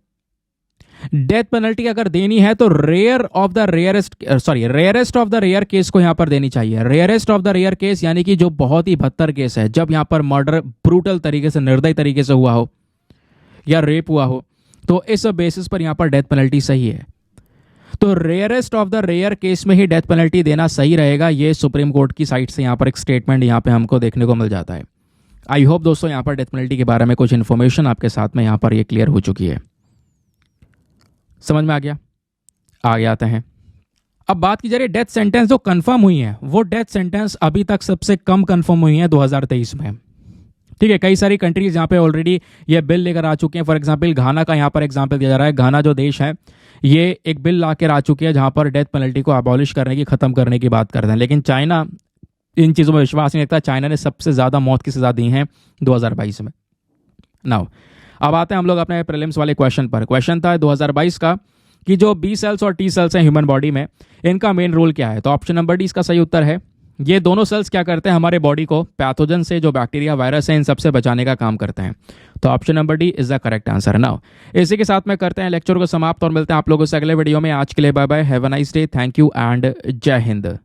डेथ पेनल्टी अगर देनी है तो rarest of the rare case को यहां पर देनी चाहिए। Rarest of the rare case यानी कि जो बहुत ही बदतर केस है, जब यहां पर मर्डर ब्रूटल तरीके से, निर्दयी तरीके से हुआ हो या रेप हुआ हो, तो इस बेसिस पर यहां पर डेथ पेनल्टी सही है। तो rarest of the rare case में ही डेथ पेनल्टी देना सही रहेगा। ये सुप्रीम कोर्ट की साइड से यहां पर एक स्टेटमेंट यहां पर हमको देखने को मिल जाता है। आई होप दोस्तों यहां पर डेथ पेनल्टी के बारे में कुछ इन्फॉर्मेशन आपके साथ में यहां पर ये क्लियर हो चुकी है। समझ में आ गया? आगे आते हैं। अब बात की जा रही है डेथ सेंटेंस जो कंफर्म हुई है, वो डेथ सेंटेंस अभी तक सबसे कम कंफर्म हुई है 2023 में। ठीक है, कई सारी कंट्रीज यहाँ पे ऑलरेडी ये बिल लेकर आ चुके हैं। फॉर एग्जांपल घाना का यहाँ पर एग्जांपल दिया जा रहा है। घाना जो देश है ये एक बिल ला कर आ चुकी है जहाँ पर डेथ पेनल्टी को अबॉलिश करने की, खत्म करने की बात करते हैं। लेकिन चाइना इन चीज़ों में विश्वास नहीं रखता। चाइना ने सबसे ज़्यादा मौत की सज़ा दी है 2022 में। नाउ अब आते हैं हम लोग अपने प्रीलिम्स वाले क्वेश्चन पर। क्वेश्चन था 2022 का कि जो बी सेल्स और टी सेल्स हैं ह्यूमन बॉडी में, इनका मेन रोल क्या है। तो ऑप्शन नंबर डी इसका सही उत्तर है। ये दोनों सेल्स क्या करते हैं, हमारे बॉडी को पैथोजन से, जो बैक्टीरिया वायरस है, इन सबसे बचाने का काम करते हैं। तो option number D is the correct answer. Now इसी के साथ में करते हैं लेक्चर को समाप्त और मिलते हैं आप लोगों से अगले वीडियो में। आज के लिए bye bye, have a nice day, thank you and Jai Hind.